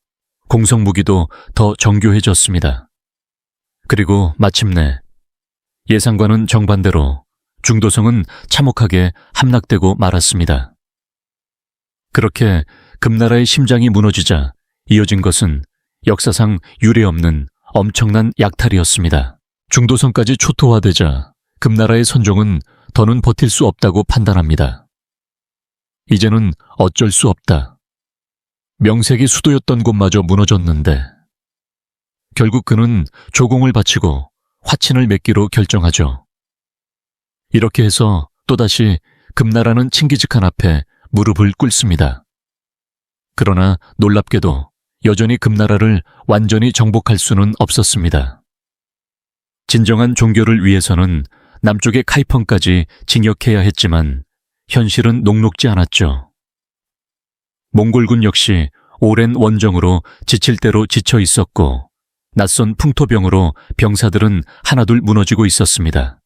공성무기도 더 정교해졌습니다. 그리고 마침내 예상과는 정반대로 중도성은 참혹하게 함락되고 말았습니다. 그렇게 금나라의 심장이 무너지자 이어진 것은 역사상 유례없는 엄청난 약탈이었습니다. 중도성까지 초토화되자 금나라의 선종은 더는 버틸 수 없다고 판단합니다. 이제는 어쩔 수 없다. 명색이 수도였던 곳마저 무너졌는데 결국 그는 조공을 바치고 화친을 맺기로 결정하죠. 이렇게 해서 또다시 금나라는 칭기즈칸 앞에 무릎을 꿇습니다. 그러나 놀랍게도 여전히 금나라를 완전히 정복할 수는 없었습니다. 진정한 종교를 위해서는 남쪽의 카이펑까지 진격해야 했지만 현실은 녹록지 않았죠. 몽골군 역시 오랜 원정으로 지칠 대로 지쳐 있었고 낯선 풍토병으로 병사들은 하나둘 무너지고 있었습니다.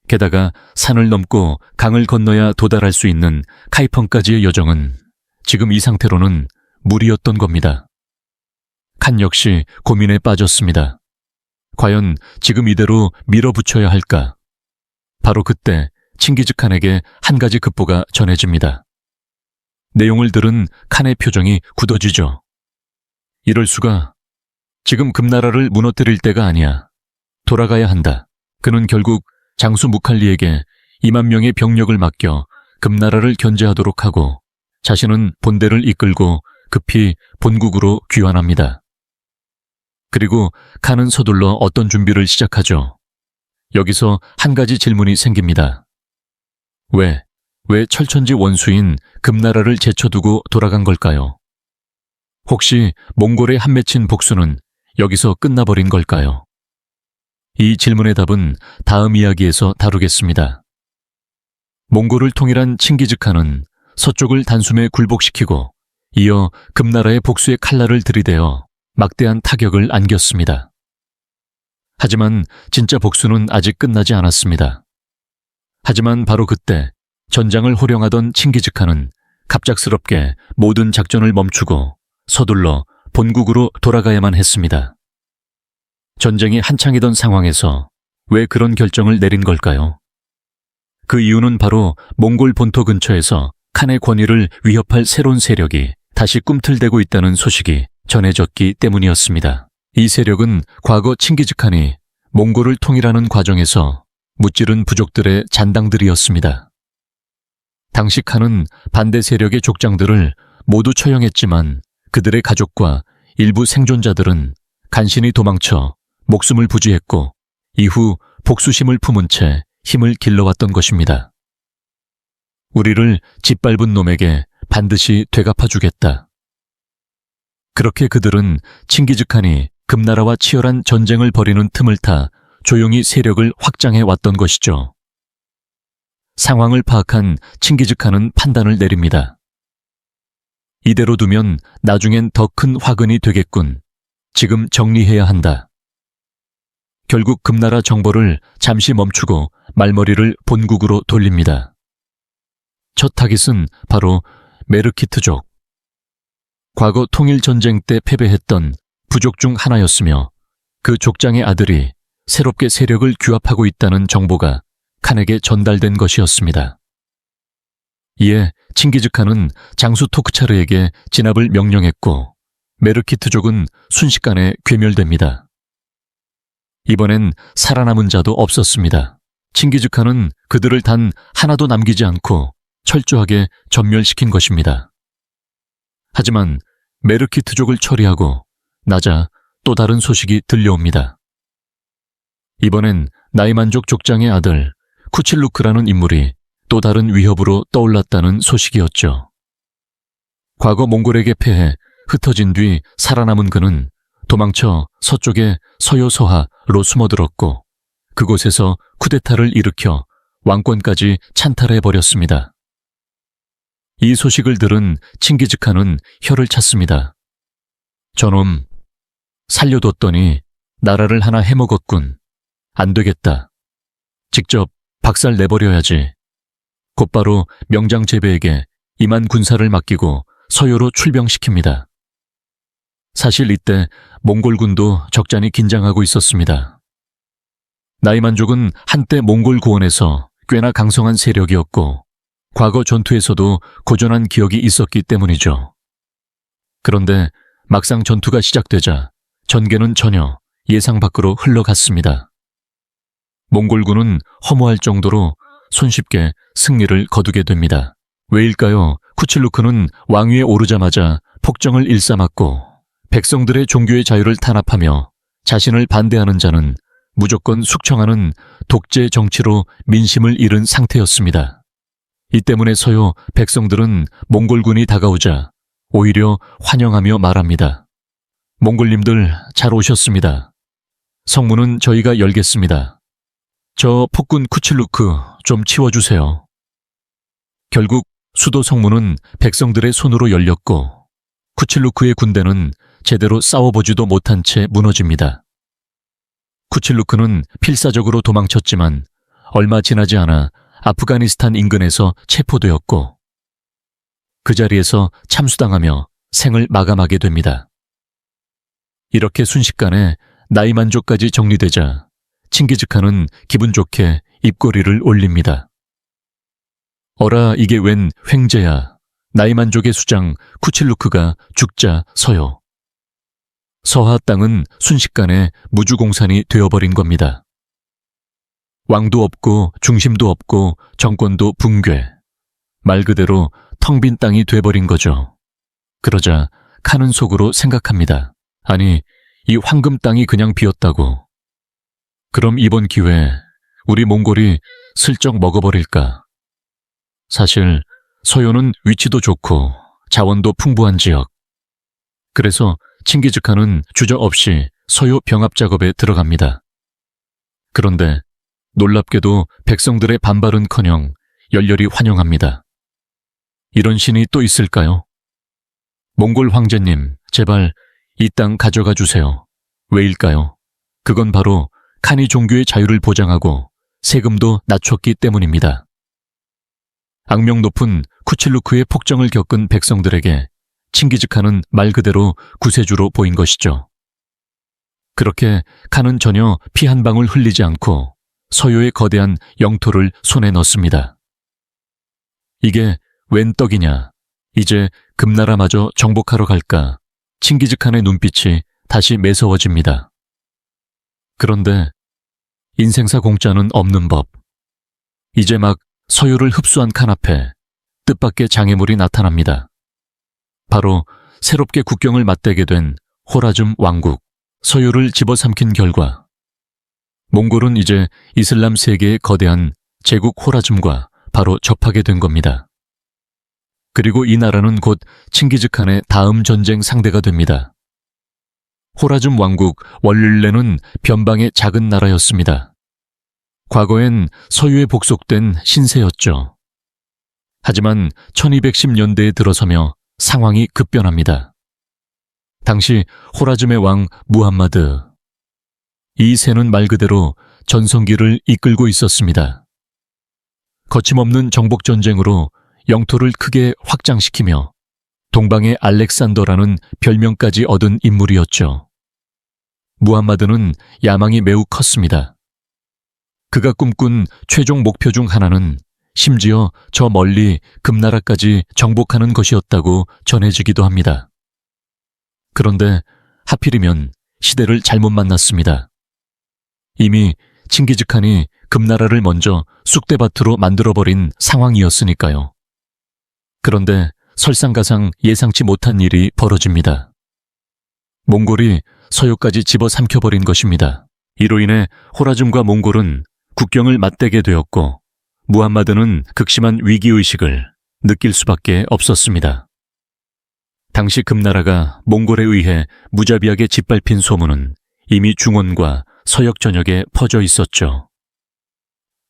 게다가 산을 넘고 강을 건너야 도달할 수 있는 카이펑까지의 여정은 지금 이 상태로는 무리였던 겁니다. 칸 역시 고민에 빠졌습니다. 과연 지금 이대로 밀어붙여야 할까? 바로 그때 칭기즈칸에게 한 가지 급보가 전해집니다. 내용을 들은 칸의 표정이 굳어지죠. 이럴 수가. 지금 금나라를 무너뜨릴 때가 아니야. 돌아가야 한다. 그는 결국 장수 무칼리에게 2만 명의 병력을 맡겨 금나라를 견제하도록 하고 자신은 본대를 이끌고 급히 본국으로 귀환합니다. 그리고 칸은 서둘러 어떤 준비를 시작하죠. 여기서 한 가지 질문이 생깁니다. 왜 왜 철천지 원수인 금나라를 제쳐두고 돌아간 걸까요? 혹시 몽골에 한 맺힌 복수는 여기서 끝나버린 걸까요? 이 질문의 답은 다음 이야기에서 다루겠습니다. 몽골을 통일한 칭기즈칸은 서쪽을 단숨에 굴복시키고 이어 금나라의 복수의 칼날을 들이대어 막대한 타격을 안겼습니다. 하지만 진짜 복수는 아직 끝나지 않았습니다. 하지만 바로 그때 전장을 호령하던 칭기즈칸은 갑작스럽게 모든 작전을 멈추고 서둘러 본국으로 돌아가야만 했습니다. 전쟁이 한창이던 상황에서 왜 그런 결정을 내린 걸까요? 그 이유는 바로 몽골 본토 근처에서 칸의 권위를 위협할 새로운 세력이 다시 꿈틀대고 있다는 소식이 전해졌기 때문이었습니다. 이 세력은 과거 칭기즈칸이 몽골을 통일하는 과정에서 무찌른 부족들의 잔당들이었습니다. 당시 칸은 반대 세력의 족장들을 모두 처형했지만 그들의 가족과 일부 생존자들은 간신히 도망쳐 목숨을 부지했고 이후 복수심을 품은 채 힘을 길러왔던 것입니다. 우리를 짓밟은 놈에게 반드시 되갚아주겠다. 그렇게 그들은 칭기즈칸이 금나라와 치열한 전쟁을 벌이는 틈을 타 조용히 세력을 확장해 왔던 것이죠. 상황을 파악한 칭기즈칸은 판단을 내립니다. 이대로 두면 나중엔 더 큰 화근이 되겠군. 지금 정리해야 한다. 결국 금나라 정벌을 잠시 멈추고 말머리를 본국으로 돌립니다. 첫 타깃은 바로 메르키트족. 과거 통일전쟁 때 패배했던 부족 중 하나였으며 그 족장의 아들이 새롭게 세력을 규합하고 있다는 정보가 칸에게 전달된 것이었습니다. 이에 칭기즈칸은 장수 토크차르에게 진압을 명령했고 메르키트족은 순식간에 괴멸됩니다. 이번엔 살아남은 자도 없었습니다. 칭기즈칸은 그들을 단 하나도 남기지 않고 철저하게 전멸시킨 것입니다. 하지만 메르키트족을 처리하고 나자 또 다른 소식이 들려옵니다. 이번엔 나이만족 족장의 아들 쿠칠루크라는 인물이 또 다른 위협으로 떠올랐다는 소식이었죠. 과거 몽골에게 패해 흩어진 뒤 살아남은 그는 도망쳐 서쪽의 서요서하로 숨어들었고 그곳에서 쿠데타를 일으켜 왕권까지 찬탈해버렸습니다. 이 소식을 들은 칭기즈칸은 혀를 찼습니다. 저놈 살려뒀더니 나라를 하나 해먹었군. 안 되겠다. 직접 박살 내버려야지. 곧바로 명장제베에게 이만 군사를 맡기고 서요로 출병시킵니다. 사실 이때 몽골군도 적잖이 긴장하고 있었습니다. 나이만족은 한때 몽골 고원에서 꽤나 강성한 세력이었고 과거 전투에서도 고전한 기억이 있었기 때문이죠. 그런데 막상 전투가 시작되자 전개는 전혀 예상 밖으로 흘러갔습니다. 몽골군은 허무할 정도로 손쉽게 승리를 거두게 됩니다. 왜일까요? 쿠칠루크는 왕위에 오르자마자 폭정을 일삼았고 백성들의 종교의 자유를 탄압하며 자신을 반대하는 자는 무조건 숙청하는 독재 정치로 민심을 잃은 상태였습니다. 이 때문에 서요 백성들은 몽골군이 다가오자 오히려 환영하며 말합니다. 몽골님들 잘 오셨습니다. 성문은 저희가 열겠습니다. 저 폭군 쿠칠루크 좀 치워주세요. 결국 수도 성문은 백성들의 손으로 열렸고 쿠칠루크의 군대는 제대로 싸워보지도 못한 채 무너집니다. 쿠칠루크는 필사적으로 도망쳤지만 얼마 지나지 않아 아프가니스탄 인근에서 체포되었고 그 자리에서 참수당하며 생을 마감하게 됩니다. 이렇게 순식간에 나이만족까지 정리되자 칭기즈칸은 기분 좋게 입꼬리를 올립니다. 어라 이게 웬 횡재야. 나이만족의 수장 쿠칠루크가 죽자 서요. 서하 땅은 순식간에 무주공산이 되어버린 겁니다. 왕도 없고 중심도 없고 정권도 붕괴. 말 그대로 텅 빈 땅이 돼버린 거죠. 그러자 칸은 속으로 생각합니다. 아니, 이 황금 땅이 그냥 비었다고. 그럼 이번 기회에 우리 몽골이 슬쩍 먹어버릴까? 사실 서요는 위치도 좋고 자원도 풍부한 지역. 그래서 칭기즈칸은 주저없이 서요 병합 작업에 들어갑니다. 그런데 놀랍게도 백성들의 반발은커녕 열렬히 환영합니다. 이런 신이 또 있을까요? 몽골 황제님, 제발 이 땅 가져가 주세요. 왜일까요? 그건 바로 칸이 종교의 자유를 보장하고 세금도 낮췄기 때문입니다. 악명 높은 쿠칠루크의 폭정을 겪은 백성들에게 칭기즈칸은 말 그대로 구세주로 보인 것이죠. 그렇게 칸은 전혀 피 한 방울 흘리지 않고 서요의 거대한 영토를 손에 넣습니다. 이게 웬 떡이냐? 이제 금나라마저 정복하러 갈까? 칭기즈칸의 눈빛이 다시 매서워집니다. 그런데 인생사 공짜는 없는 법. 이제 막 서요를 흡수한 칸 앞에 뜻밖의 장애물이 나타납니다. 바로 새롭게 국경을 맞대게 된 호라즘 왕국, 서요를 집어삼킨 결과 몽골은 이제 이슬람 세계의 거대한 제국 호라즘과 바로 접하게 된 겁니다. 그리고 이 나라는 곧 칭기즈칸의 다음 전쟁 상대가 됩니다. 호라즘 왕국 원래는 변방의 작은 나라였습니다. 과거엔 서유에 복속된 신세였죠. 하지만 1210년대에 들어서며 상황이 급변합니다. 당시 호라즘의 왕 무함마드, 이 세는 말 그대로 전성기를 이끌고 있었습니다. 거침없는 정복전쟁으로 영토를 크게 확장시키며 동방의 알렉산더라는 별명까지 얻은 인물이었죠. 무함마드는 야망이 매우 컸습니다. 그가 꿈꾼 최종 목표 중 하나는 심지어 저 멀리 금나라까지 정복하는 것이었다고 전해지기도 합니다. 그런데 하필이면 시대를 잘못 만났습니다. 이미 칭기즈칸이 금나라를 먼저 쑥대밭으로 만들어버린 상황이었으니까요. 그런데 설상가상 예상치 못한 일이 벌어집니다. 몽골이 서요까지 집어삼켜버린 것입니다. 이로 인해 호라즘과 몽골은 국경을 맞대게 되었고 무함마드는 극심한 위기의식을 느낄 수밖에 없었습니다. 당시 금나라가 몽골에 의해 무자비하게 짓밟힌 소문은 이미 중원과 서역 전역에 퍼져 있었죠.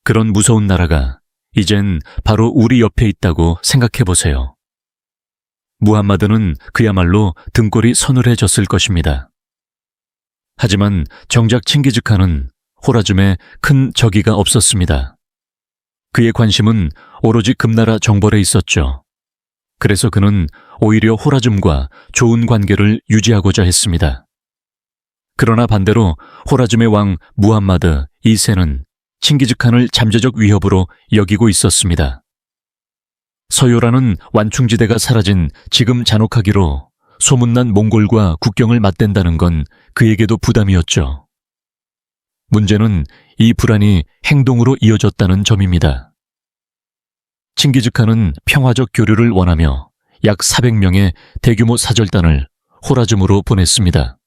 그런 무서운 나라가 이젠 바로 우리 옆에 있다고 생각해보세요. 무함마드는 그야말로 등골이 서늘해졌을 것입니다. 하지만 정작 칭기즈칸은 호라즘에 큰 적의가 없었습니다. 그의 관심은 오로지 금나라 정벌에 있었죠. 그래서 그는 오히려 호라즘과 좋은 관계를 유지하고자 했습니다. 그러나 반대로 호라즘의 왕 무함마드 2세는 칭기즈칸을 잠재적 위협으로 여기고 있었습니다. 서요라는 완충지대가 사라진 지금 잔혹하기로 소문난 몽골과 국경을 맞댄다는 건 그에게도 부담이었죠. 문제는 이 불안이 행동으로 이어졌다는 점입니다. 칭기즈칸은 평화적 교류를 원하며 약 400명의 대규모 사절단을 호라즘으로 보냈습니다.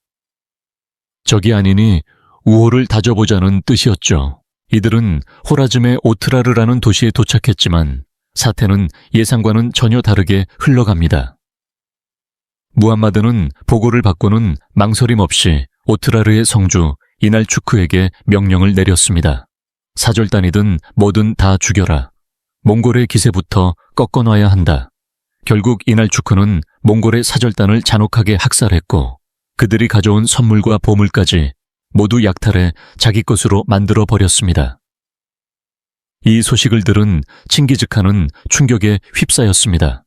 적이 아니니 우호를 다져보자는 뜻이었죠. 이들은 호라즘의 오트라르라는 도시에 도착했지만 사태는 예상과는 전혀 다르게 흘러갑니다. 무함마드는 보고를 받고는 망설임 없이 오트라르의 성주 이날추크에게 명령을 내렸습니다. 사절단이든 뭐든 다 죽여라. 몽골의 기세부터 꺾어놔야 한다. 결국 이날추크는 몽골의 사절단을 잔혹하게 학살했고 그들이 가져온 선물과 보물까지 모두 약탈해 자기 것으로 만들어 버렸습니다. 이 소식을 들은 칭기즈칸은 충격에 휩싸였습니다.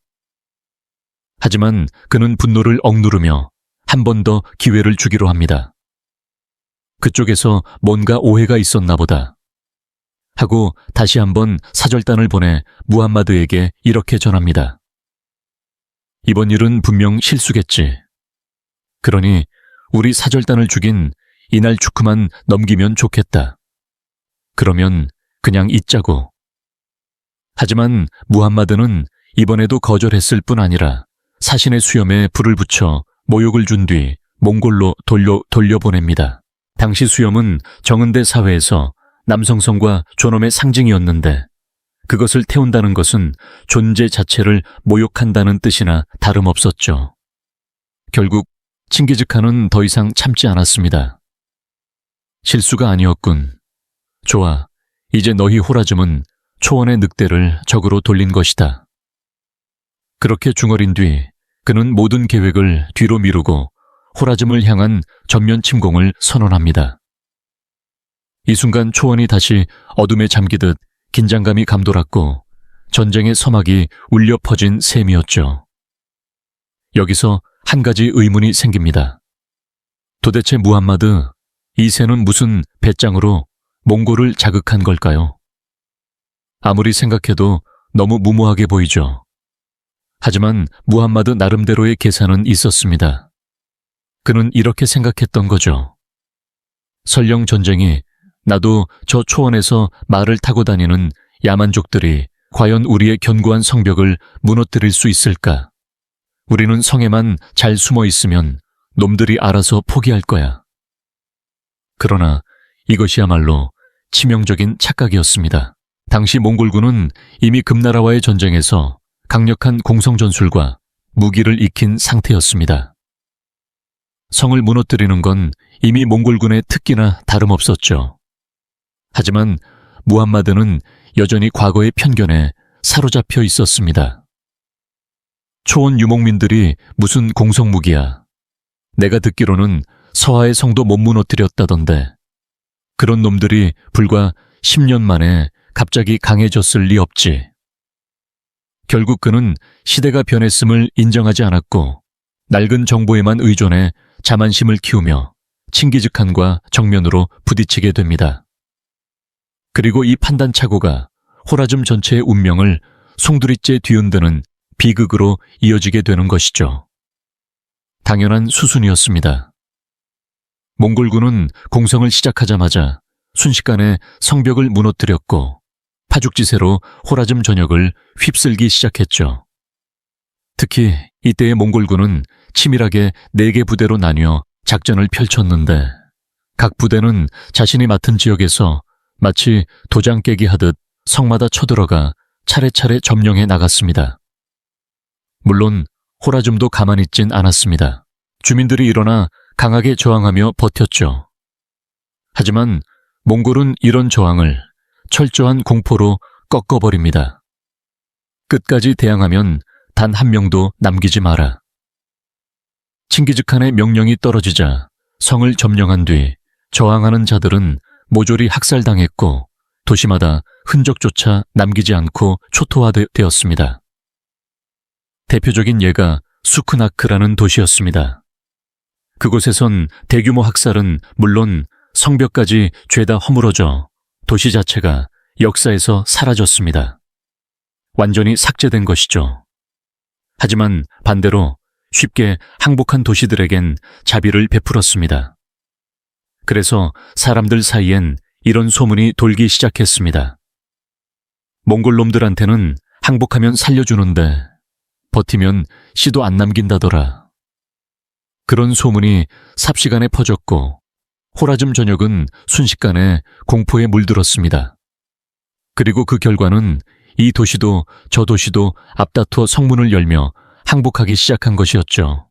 하지만 그는 분노를 억누르며 한 번 더 기회를 주기로 합니다. 그쪽에서 뭔가 오해가 있었나 보다 하고 다시 한번 사절단을 보내 무함마드에게 이렇게 전합니다. 이번 일은 분명 실수겠지. 그러니 우리 사절단을 죽인 이날추크만 넘기면 좋겠다. 그러면 그냥 잊자고. 하지만 무함마드는 이번에도 거절했을 뿐 아니라 사신의 수염에 불을 붙여 모욕을 준 뒤 몽골로 돌려보냅니다. 당시 수염은 정은대 사회에서 남성성과 존엄의 상징이었는데 그것을 태운다는 것은 존재 자체를 모욕한다는 뜻이나 다름없었죠. 결국 칭기즈칸은 더 이상 참지 않았습니다. 실수가 아니었군. 좋아, 이제 너희 호라즘은 초원의 늑대를 적으로 돌린 것이다. 그렇게 중얼인 뒤 그는 모든 계획을 뒤로 미루고 호라즘을 향한 전면 침공을 선언합니다. 이 순간 초원이 다시 어둠에 잠기듯 긴장감이 감돌았고 전쟁의 서막이 울려 퍼진 셈이었죠. 여기서 한 가지 의문이 생깁니다. 도대체 무함마드, 이 새는 무슨 배짱으로 몽골을 자극한 걸까요? 아무리 생각해도 너무 무모하게 보이죠. 하지만 무함마드 나름대로의 계산은 있었습니다. 그는 이렇게 생각했던 거죠. 설령 전쟁이 나도 저 초원에서 말을 타고 다니는 야만족들이 과연 우리의 견고한 성벽을 무너뜨릴 수 있을까? 우리는 성에만 잘 숨어 있으면 놈들이 알아서 포기할 거야. 그러나 이것이야말로 치명적인 착각이었습니다. 당시 몽골군은 이미 금나라와의 전쟁에서 강력한 공성전술과 무기를 익힌 상태였습니다. 성을 무너뜨리는 건 이미 몽골군의 특기나 다름없었죠. 하지만 무함마드는 여전히 과거의 편견에 사로잡혀 있었습니다. 초원 유목민들이 무슨 공성무기야. 내가 듣기로는 서하의 성도 못 무너뜨렸다던데. 그런 놈들이 불과 10년 만에 갑자기 강해졌을 리 없지. 결국 그는 시대가 변했음을 인정하지 않았고 낡은 정보에만 의존해 자만심을 키우며 칭기즈칸과 정면으로 부딪히게 됩니다. 그리고 이 판단착오가 호라즘 전체의 운명을 송두리째 뒤흔드는 비극으로 이어지게 되는 것이죠. 당연한 수순이었습니다. 몽골군은 공성을 시작하자마자 순식간에 성벽을 무너뜨렸고 파죽지세로 호라즘 전역을 휩쓸기 시작했죠. 특히 이때의 몽골군은 치밀하게 4개 부대로 나뉘어 작전을 펼쳤는데 각 부대는 자신이 맡은 지역에서 마치 도장 깨기 하듯 성마다 쳐들어가 차례차례 점령해 나갔습니다. 물론 호라즘도 가만히 있진 않았습니다. 주민들이 일어나 강하게 저항하며 버텼죠. 하지만 몽골은 이런 저항을 철저한 공포로 꺾어버립니다. 끝까지 대항하면 단 한 명도 남기지 마라. 칭기즈칸의 명령이 떨어지자 성을 점령한 뒤 저항하는 자들은 모조리 학살당했고 도시마다 흔적조차 남기지 않고 초토화되었습니다. 대표적인 예가 수크나크라는 도시였습니다. 그곳에선 대규모 학살은 물론 성벽까지 죄다 허물어져 도시 자체가 역사에서 사라졌습니다. 완전히 삭제된 것이죠. 하지만 반대로 쉽게 항복한 도시들에겐 자비를 베풀었습니다. 그래서 사람들 사이엔 이런 소문이 돌기 시작했습니다. 몽골놈들한테는 항복하면 살려주는데 버티면 씨도 안 남긴다더라. 그런 소문이 삽시간에 퍼졌고 호라즘 전역은 순식간에 공포에 물들었습니다. 그리고 그 결과는 이 도시도 저 도시도 앞다투어 성문을 열며 항복하기 시작한 것이었죠.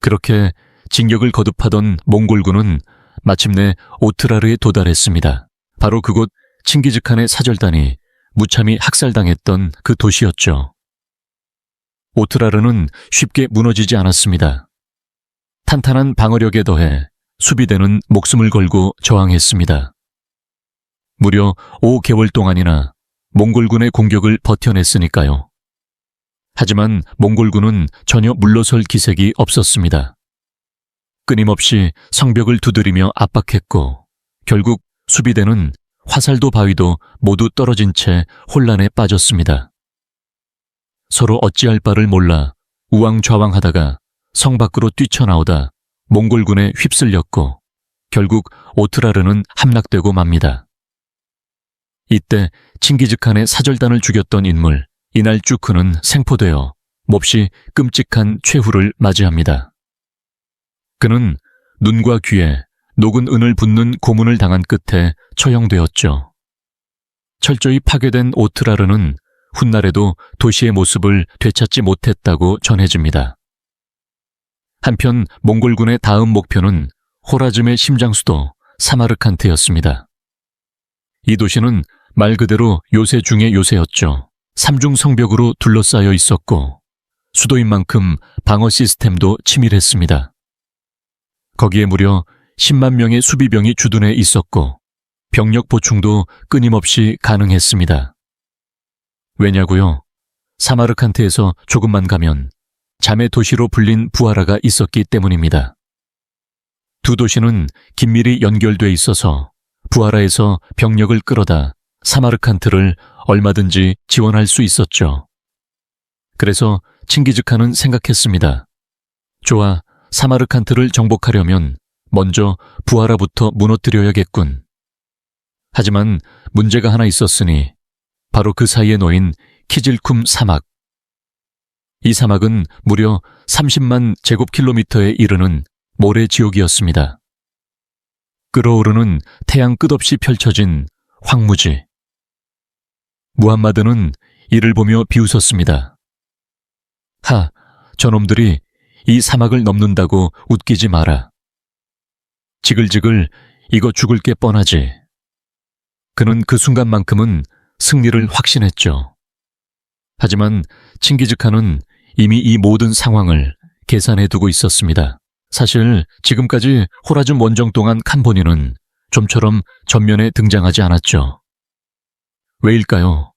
그렇게 진격을 거듭하던 몽골군은 마침내 오트라르에 도달했습니다. 바로 그곳 칭기즈칸의 사절단이 무참히 학살당했던 그 도시였죠. 오트라르는 쉽게 무너지지 않았습니다. 탄탄한 방어력에 더해 수비대는 목숨을 걸고 저항했습니다. 무려 5개월 동안이나 몽골군의 공격을 버텨냈으니까요. 하지만 몽골군은 전혀 물러설 기색이 없었습니다. 끊임없이 성벽을 두드리며 압박했고 결국 수비대는 화살도 바위도 모두 떨어진 채 혼란에 빠졌습니다. 서로 어찌할 바를 몰라 우왕좌왕하다가 성 밖으로 뛰쳐나오다 몽골군에 휩쓸렸고 결국 오트라르는 함락되고 맙니다. 이때 칭기즈칸의 사절단을 죽였던 인물 이날쭈크는 생포되어 몹시 끔찍한 최후를 맞이합니다. 그는 눈과 귀에 녹은 은을 붓는 고문을 당한 끝에 처형되었죠. 철저히 파괴된 오트라르는 훗날에도 도시의 모습을 되찾지 못했다고 전해집니다. 한편 몽골군의 다음 목표는 호라즘의 심장수도 사마르칸트였습니다. 이 도시는 말 그대로 요새 중의 요새였죠. 삼중 성벽으로 둘러싸여 있었고 수도인 만큼 방어 시스템도 치밀했습니다. 거기에 무려 10만 명의 수비병이 주둔해 있었고 병력 보충도 끊임없이 가능했습니다. 왜냐고요? 사마르칸트에서 조금만 가면 자매 도시로 불린 부하라가 있었기 때문입니다. 두 도시는 긴밀히 연결돼 있어서 부하라에서 병력을 끌어다 사마르칸트를 얼마든지 지원할 수 있었죠. 그래서 칭기즈칸은 생각했습니다. 좋아, 사마르칸트를 정복하려면 먼저 부하라부터 무너뜨려야겠군. 하지만 문제가 하나 있었으니 바로 그 사이에 놓인 키질쿰 사막. 이 사막은 무려 30만 제곱킬로미터에 이르는 모래지옥이었습니다. 끓어오르는 태양 끝없이 펼쳐진 황무지. 무함마드는 이를 보며 비웃었습니다. 하, 저놈들이 이 사막을 넘는다고 웃기지 마라. 지글지글 이거 죽을 게 뻔하지. 그는 그 순간만큼은 승리를 확신했죠. 하지만 칭기즈칸은 이미 이 모든 상황을 계산해두고 있었습니다. 사실 지금까지 호라즘 원정 동안 칸보니는 좀처럼 전면에 등장하지 않았죠. 왜일까요?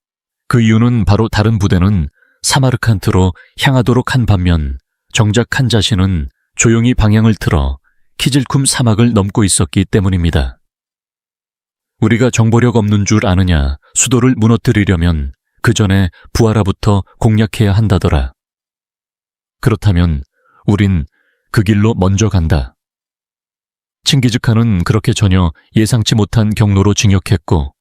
그 이유는 바로 다른 부대는 사마르칸트로 향하도록 한 반면 정작 칸 자신은 조용히 방향을 틀어 키질쿰 사막을 넘고 있었기 때문입니다. 우리가 정보력 없는 줄 아느냐, 수도를 무너뜨리려면 그 전에 부하라부터 공략해야 한다더라. 그렇다면 우린 그 길로 먼저 간다. 칭기즈칸은 그렇게 전혀 예상치 못한 경로로 진격했고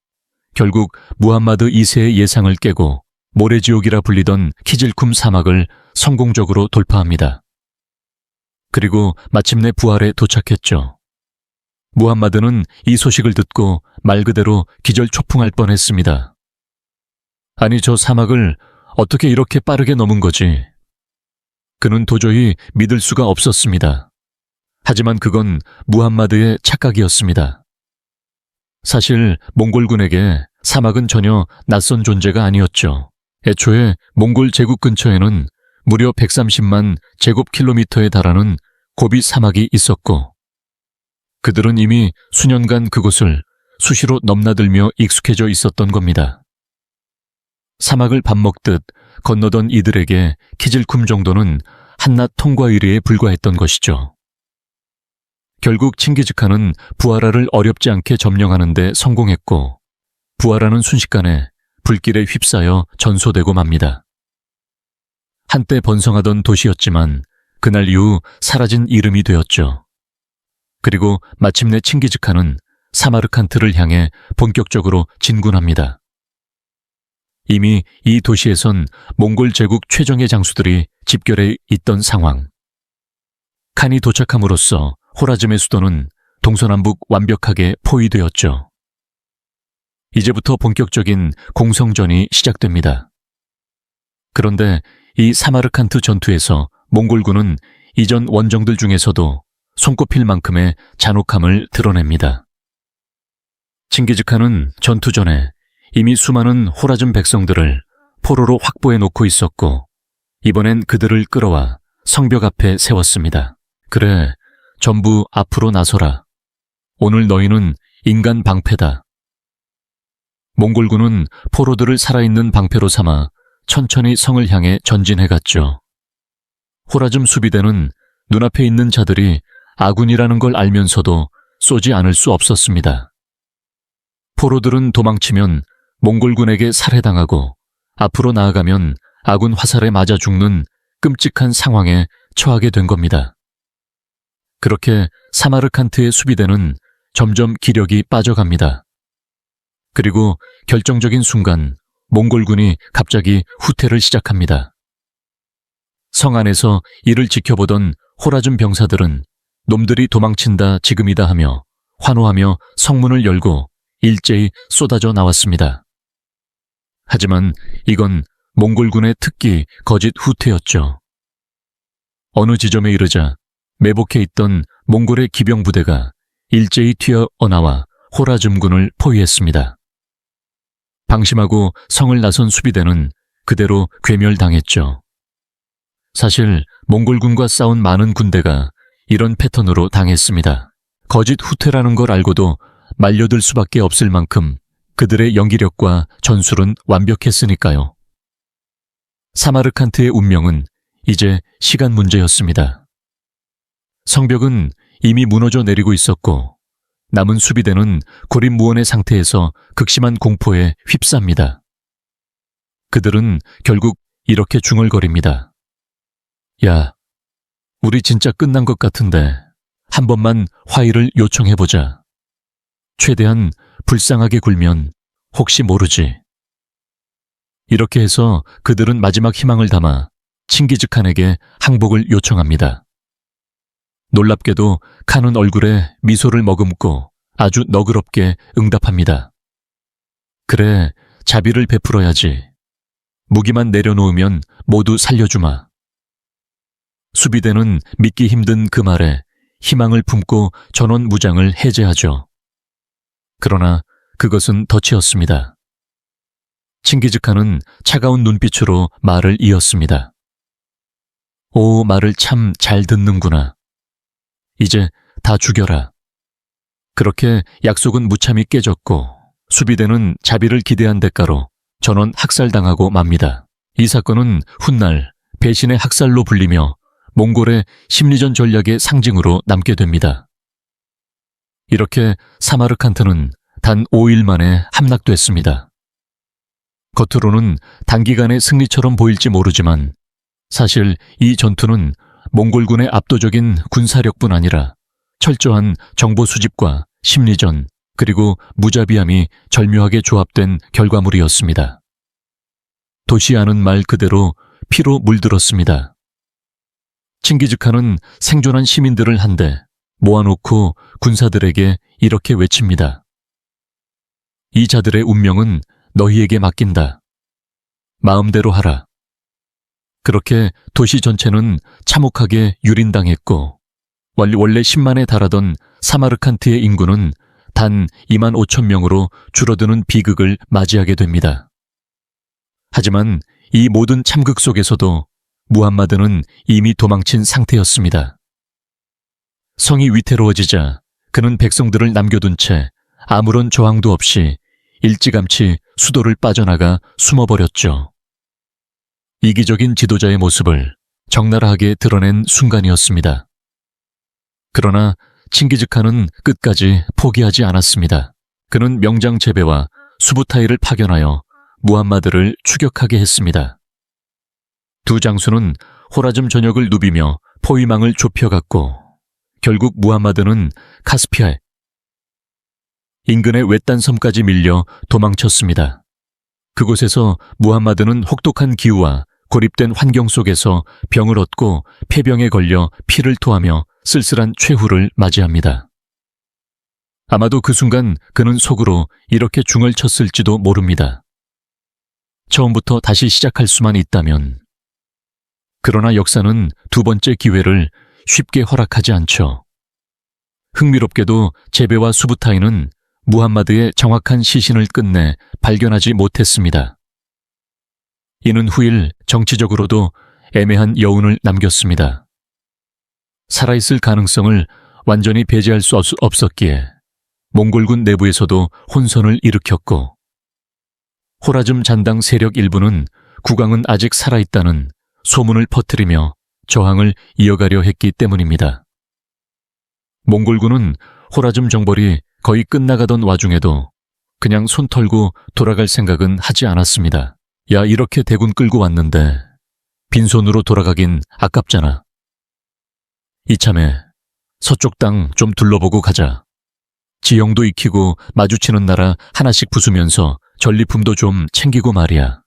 결국 무함마드 2세의 예상을 깨고 모래지옥이라 불리던 키질쿰 사막을 성공적으로 돌파합니다. 그리고 마침내 부하라에 도착했죠. 무함마드는 이 소식을 듣고 말 그대로 기절초풍할 뻔했습니다. 아니, 저 사막을 어떻게 이렇게 빠르게 넘은 거지? 그는 도저히 믿을 수가 없었습니다. 하지만 그건 무함마드의 착각이었습니다. 사실 몽골군에게 사막은 전혀 낯선 존재가 아니었죠. 애초에 몽골 제국 근처에는 무려 130만 제곱킬로미터에 달하는 고비 사막이 있었고 그들은 이미 수년간 그곳을 수시로 넘나들며 익숙해져 있었던 겁니다. 사막을 밥 먹듯 건너던 이들에게 키질쿰 정도는 한낱 통과의리에 불과했던 것이죠. 결국 칭기즈칸은 부하라를 어렵지 않게 점령하는 데 성공했고 부하라는 순식간에 불길에 휩싸여 전소되고 맙니다. 한때 번성하던 도시였지만 그날 이후 사라진 이름이 되었죠. 그리고 마침내 칭기즈칸은 사마르칸트를 향해 본격적으로 진군합니다. 이미 이 도시에선 몽골 제국 최정예 장수들이 집결해 있던 상황. 칸이 도착함으로써 호라즘의 수도는 동서남북 완벽하게 포위되었죠. 이제부터 본격적인 공성전이 시작됩니다. 그런데 이 사마르칸트 전투에서 몽골군은 이전 원정들 중에서도 손꼽힐 만큼의 잔혹함을 드러냅니다. 칭기즈칸은 전투 전에 이미 수많은 호라즘 백성들을 포로로 확보해 놓고 있었고 이번엔 그들을 끌어와 성벽 앞에 세웠습니다. 그래, 전부 앞으로 나서라. 오늘 너희는 인간 방패다. 몽골군은 포로들을 살아있는 방패로 삼아 천천히 성을 향해 전진해갔죠. 호라즘 수비대는 눈앞에 있는 자들이 아군이라는 걸 알면서도 쏘지 않을 수 없었습니다. 포로들은 도망치면 몽골군에게 살해당하고 앞으로 나아가면 아군 화살에 맞아 죽는 끔찍한 상황에 처하게 된 겁니다. 그렇게 사마르칸트의 수비대는 점점 기력이 빠져갑니다. 그리고 결정적인 순간 몽골군이 갑자기 후퇴를 시작합니다. 성 안에서 이를 지켜보던 호라즘 병사들은 놈들이 도망친다 지금이다 하며 환호하며 성문을 열고 일제히 쏟아져 나왔습니다. 하지만 이건 몽골군의 특기 거짓 후퇴였죠. 어느 지점에 이르자 매복해 있던 몽골의 기병 부대가 일제히 튀어나와 호라즘군을 포위했습니다. 방심하고 성을 나선 수비대는 그대로 괴멸당했죠. 사실 몽골군과 싸운 많은 군대가 이런 패턴으로 당했습니다. 거짓 후퇴라는 걸 알고도 말려들 수밖에 없을 만큼 그들의 연기력과 전술은 완벽했으니까요. 사마르칸트의 운명은 이제 시간 문제였습니다. 성벽은 이미 무너져 내리고 있었고 남은 수비대는 고립무원의 상태에서 극심한 공포에 휩쌉니다. 그들은 결국 이렇게 중얼거립니다. 야, 우리 진짜 끝난 것 같은데 한 번만 화의를 요청해보자. 최대한 불쌍하게 굴면 혹시 모르지. 이렇게 해서 그들은 마지막 희망을 담아 칭기즈칸에게 항복을 요청합니다. 놀랍게도 칸은 얼굴에 미소를 머금고 아주 너그럽게 응답합니다. 그래, 자비를 베풀어야지. 무기만 내려놓으면 모두 살려주마. 수비대는 믿기 힘든 그 말에 희망을 품고 전원 무장을 해제하죠. 그러나 그것은 덫이었습니다. 칭기즈칸은 차가운 눈빛으로 말을 이었습니다. 오, 말을 참 잘 듣는구나. 이제 다 죽여라. 그렇게 약속은 무참히 깨졌고 수비대는 자비를 기대한 대가로 전원 학살당하고 맙니다. 이 사건은 훗날 배신의 학살로 불리며 몽골의 심리전 전략의 상징으로 남게 됩니다. 이렇게 사마르칸트는 단 5일 만에 함락됐습니다. 겉으로는 단기간의 승리처럼 보일지 모르지만 사실 이 전투는 몽골군의 압도적인 군사력뿐 아니라 철저한 정보 수집과 심리전 그리고 무자비함이 절묘하게 조합된 결과물이었습니다. 도시아는 말 그대로 피로 물들었습니다. 칭기즈칸은 생존한 시민들을 한데 모아놓고 군사들에게 이렇게 외칩니다. 이 자들의 운명은 너희에게 맡긴다. 마음대로 하라. 그렇게 도시 전체는 참혹하게 유린당했고 원래 10만에 달하던 사마르칸트의 인구는 단 2만 5천 명으로 줄어드는 비극을 맞이하게 됩니다. 하지만 이 모든 참극 속에서도 무함마드는 이미 도망친 상태였습니다. 성이 위태로워지자 그는 백성들을 남겨둔 채 아무런 저항도 없이 일찌감치 수도를 빠져나가 숨어버렸죠. 이기적인 지도자의 모습을 적나라하게 드러낸 순간이었습니다. 그러나 칭기즈칸은 끝까지 포기하지 않았습니다. 그는 명장 제베와 수부타이를 파견하여 무함마드를 추격하게 했습니다. 두 장수는 호라즘 전역을 누비며 포위망을 좁혀갔고 결국 무함마드는 카스피아 인근의 외딴 섬까지 밀려 도망쳤습니다. 그곳에서 무함마드는 혹독한 기후와 고립된 환경 속에서 병을 얻고 폐병에 걸려 피를 토하며 쓸쓸한 최후를 맞이합니다. 아마도 그 순간 그는 속으로 이렇게 중을 쳤을지도 모릅니다. 처음부터 다시 시작할 수만 있다면. 그러나 역사는 두 번째 기회를 쉽게 허락하지 않죠. 흥미롭게도 제베와 수부타이는 무함마드의 정확한 시신을 끝내 발견하지 못했습니다. 이는 후일 정치적으로도 애매한 여운을 남겼습니다. 살아있을 가능성을 완전히 배제할 수 없었기에 몽골군 내부에서도 혼선을 일으켰고 호라즘 잔당 세력 일부는 국왕은 아직 살아있다는 소문을 퍼뜨리며 저항을 이어가려 했기 때문입니다. 몽골군은 호라즘 정벌이 거의 끝나가던 와중에도 그냥 손 털고 돌아갈 생각은 하지 않았습니다. 야, 이렇게 대군 끌고 왔는데 빈손으로 돌아가긴 아깝잖아. 이참에 서쪽 땅 좀 둘러보고 가자. 지형도 익히고 마주치는 나라 하나씩 부수면서 전리품도 좀 챙기고 말이야.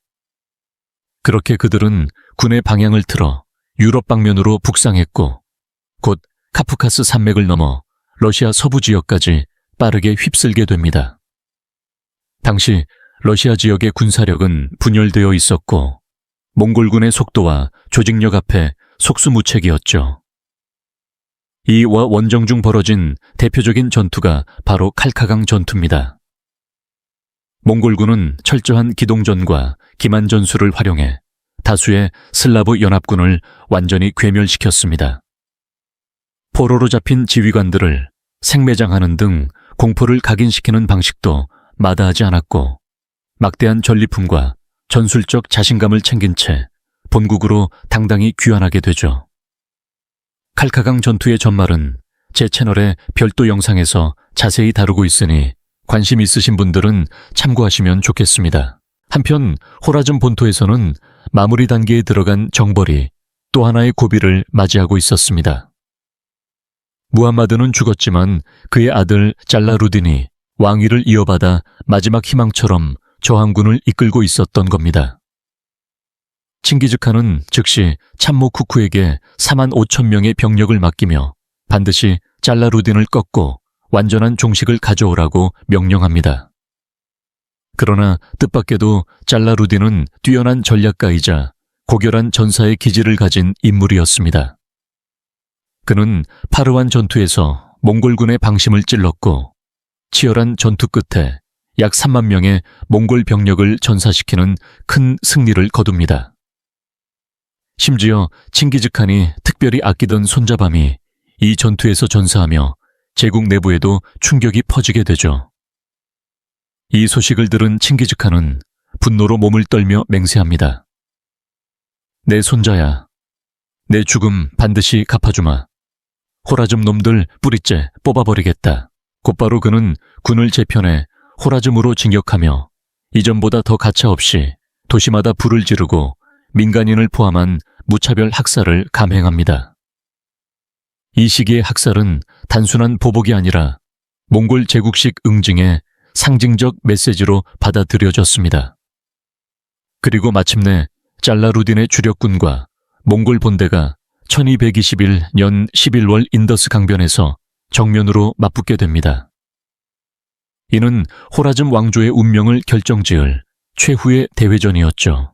그렇게 그들은 군의 방향을 틀어 유럽 방면으로 북상했고 곧 카프카스 산맥을 넘어 러시아 서부 지역까지 빠르게 휩쓸게 됩니다. 당시 러시아 지역의 군사력은 분열되어 있었고 몽골군의 속도와 조직력 앞에 속수무책이었죠. 이와 원정 중 벌어진 대표적인 전투가 바로 칼카강 전투입니다. 몽골군은 철저한 기동전과 기만 전술을 활용해 다수의 슬라브 연합군을 완전히 괴멸시켰습니다. 포로로 잡힌 지휘관들을 생매장하는 등 공포를 각인시키는 방식도 마다하지 않았고 막대한 전리품과 전술적 자신감을 챙긴 채 본국으로 당당히 귀환하게 되죠. 칼카강 전투의 전말은 제 채널의 별도 영상에서 자세히 다루고 있으니 관심 있으신 분들은 참고하시면 좋겠습니다. 한편 호라즘 본토에서는 마무리 단계에 들어간 정벌이 또 하나의 고비를 맞이하고 있었습니다. 무함마드는 죽었지만 그의 아들 잘라루딘이 왕위를 이어받아 마지막 희망처럼 저항군을 이끌고 있었던 겁니다. 칭기즈칸은 즉시 참모 쿠쿠에게 45,000명의 병력을 맡기며 반드시 잘라루딘을 꺾고 완전한 종식을 가져오라고 명령합니다. 그러나 뜻밖에도 잘라루딘은 뛰어난 전략가이자 고결한 전사의 기질을 가진 인물이었습니다. 그는 파르완 전투에서 몽골군의 방심을 찔렀고 치열한 전투 끝에 약 3만 명의 몽골 병력을 전사시키는 큰 승리를 거둡니다. 심지어 칭기즈칸이 특별히 아끼던 손자밤이 이 전투에서 전사하며 제국 내부에도 충격이 퍼지게 되죠. 이 소식을 들은 칭기즈칸은 분노로 몸을 떨며 맹세합니다. 내 손자야, 내 죽음 반드시 갚아주마. 호라즘 놈들 뿌리째 뽑아버리겠다. 곧바로 그는 군을 재편해 호라즘으로 진격하며 이전보다 더 가차없이 도시마다 불을 지르고 민간인을 포함한 무차별 학살을 감행합니다. 이 시기의 학살은 단순한 보복이 아니라 몽골 제국식 응징의 상징적 메시지로 받아들여졌습니다. 그리고 마침내 잘라루딘의 주력군과 몽골 본대가 1221년 11월 인더스 강변에서 정면으로 맞붙게 됩니다. 이는 호라즘 왕조의 운명을 결정지을 최후의 대회전이었죠.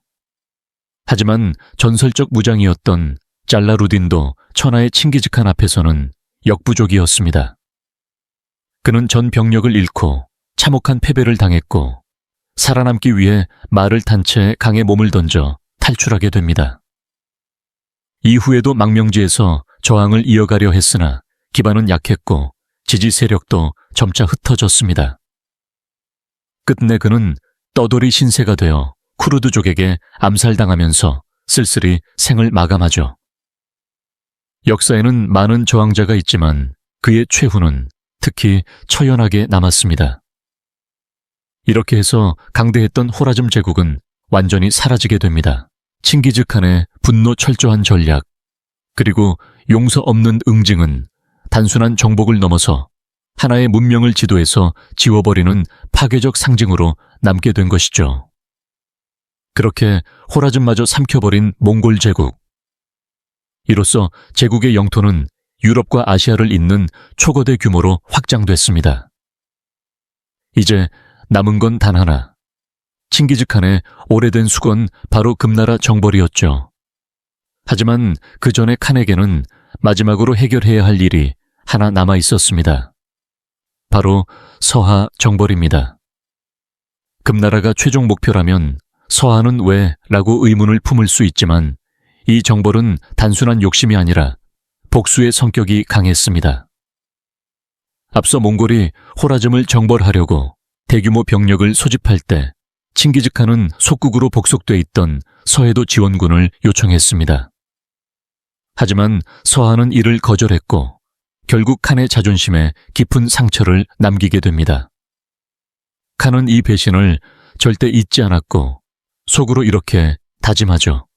하지만 전설적 무장이었던 잘라루딘도 천하의 칭기즈칸 앞에서는 역부족이었습니다. 그는 전 병력을 잃고 참혹한 패배를 당했고 살아남기 위해 말을 탄 채 강에 몸을 던져 탈출하게 됩니다. 이후에도 망명지에서 저항을 이어가려 했으나 기반은 약했고 지지 세력도 점차 흩어졌습니다. 끝내 그는 떠돌이 신세가 되어 쿠르드족에게 암살당하면서 쓸쓸히 생을 마감하죠. 역사에는 많은 저항자가 있지만 그의 최후는 특히 처연하게 남았습니다. 이렇게 해서 강대했던 호라즘 제국은 완전히 사라지게 됩니다. 칭기즈칸의 분노 철저한 전략, 그리고 용서 없는 응징은 단순한 정복을 넘어서 하나의 문명을 지도에서 지워버리는 파괴적 상징으로 남게 된 것이죠. 그렇게 호라즘마저 삼켜버린 몽골 제국. 이로써 제국의 영토는 유럽과 아시아를 잇는 초거대 규모로 확장됐습니다. 이제 남은 건 단 하나. 칭기즈칸의 오래된 수건 바로 금나라 정벌이었죠. 하지만 그 전에 칸에게는 마지막으로 해결해야 할 일이 하나 남아 있었습니다. 바로 서하 정벌입니다. 금나라가 최종 목표라면 서하는 왜? 라고 의문을 품을 수 있지만 이 정벌은 단순한 욕심이 아니라 복수의 성격이 강했습니다. 앞서 몽골이 호라즘을 정벌하려고 대규모 병력을 소집할 때 칭기즈칸은 속국으로 복속돼 있던 서해도 지원군을 요청했습니다. 하지만 서하는 이를 거절했고 결국 칸의 자존심에 깊은 상처를 남기게 됩니다. 칸은 이 배신을 절대 잊지 않았고 속으로 이렇게 다짐하죠.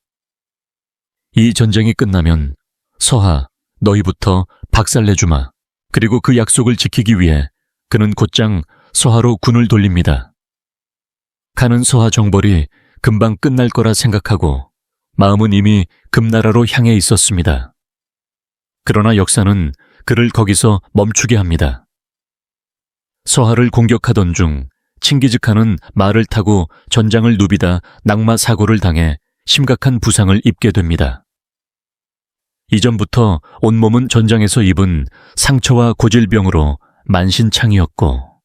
이 전쟁이 끝나면 서하, 너희부터 박살내주마. 그리고 그 약속을 지키기 위해 그는 곧장 서하로 군을 돌립니다. 칸은 서하 정벌이 금방 끝날 거라 생각하고 마음은 이미 금나라로 향해 있었습니다. 그러나 역사는 그를 거기서 멈추게 합니다. 서하를 공격하던 중 칭기즈칸은 말을 타고 전장을 누비다 낙마 사고를 당해 심각한 부상을 입게 됩니다. 이전부터 온몸은 전장에서 입은 상처와 고질병으로 만신창이었고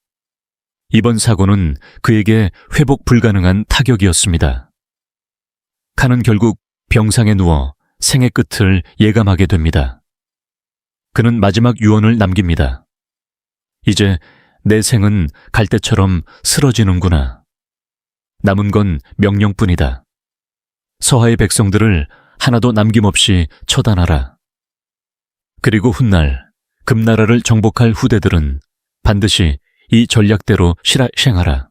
이번 사고는 그에게 회복 불가능한 타격이었습니다. 칸은 결국 병상에 누워 생의 끝을 예감하게 됩니다. 그는 마지막 유언을 남깁니다. 이제 내 생은 갈대처럼 쓰러지는구나. 남은 건 명령뿐이다. 서하의 백성들을 하나도 남김없이 처단하라. 그리고 훗날 금나라를 정복할 후대들은 반드시 이 전략대로 실행하라.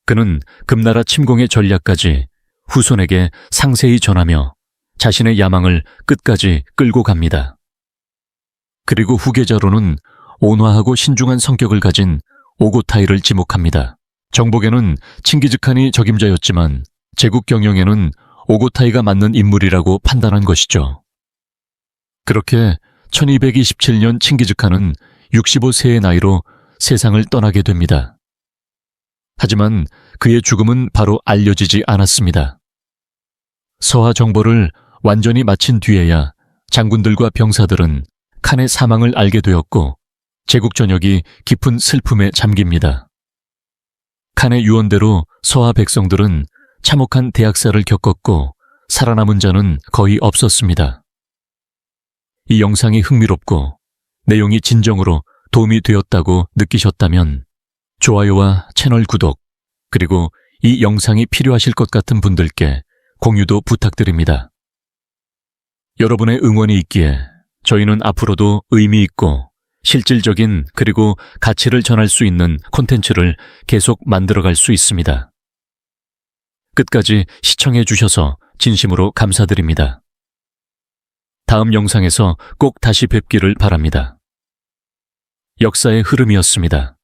그는 금나라 침공의 전략까지 후손에게 상세히 전하며 자신의 야망을 끝까지 끌고 갑니다. 그리고 후계자로는 온화하고 신중한 성격을 가진 오고타이를 지목합니다. 정복에는 칭기즈칸이 적임자였지만 제국 경영에는 오고타이가 맞는 인물이라고 판단한 것이죠. 그렇게 1227년 칭기즈칸은 65세의 나이로 세상을 떠나게 됩니다. 하지만 그의 죽음은 바로 알려지지 않았습니다. 서하 정보를 완전히 마친 뒤에야 장군들과 병사들은 칸의 사망을 알게 되었고 제국 전역이 깊은 슬픔에 잠깁니다. 칸의 유언대로 서하 백성들은 참혹한 대학살을 겪었고 살아남은 자는 거의 없었습니다. 이 영상이 흥미롭고 내용이 진정으로 도움이 되었다고 느끼셨다면 좋아요와 채널 구독, 그리고 이 영상이 필요하실 것 같은 분들께 공유도 부탁드립니다. 여러분의 응원이 있기에 저희는 앞으로도 의미 있고 실질적인 그리고 가치를 전할 수 있는 콘텐츠를 계속 만들어갈 수 있습니다. 끝까지 시청해 주셔서 진심으로 감사드립니다. 다음 영상에서 꼭 다시 뵙기를 바랍니다. 역사의 흐름이었습니다.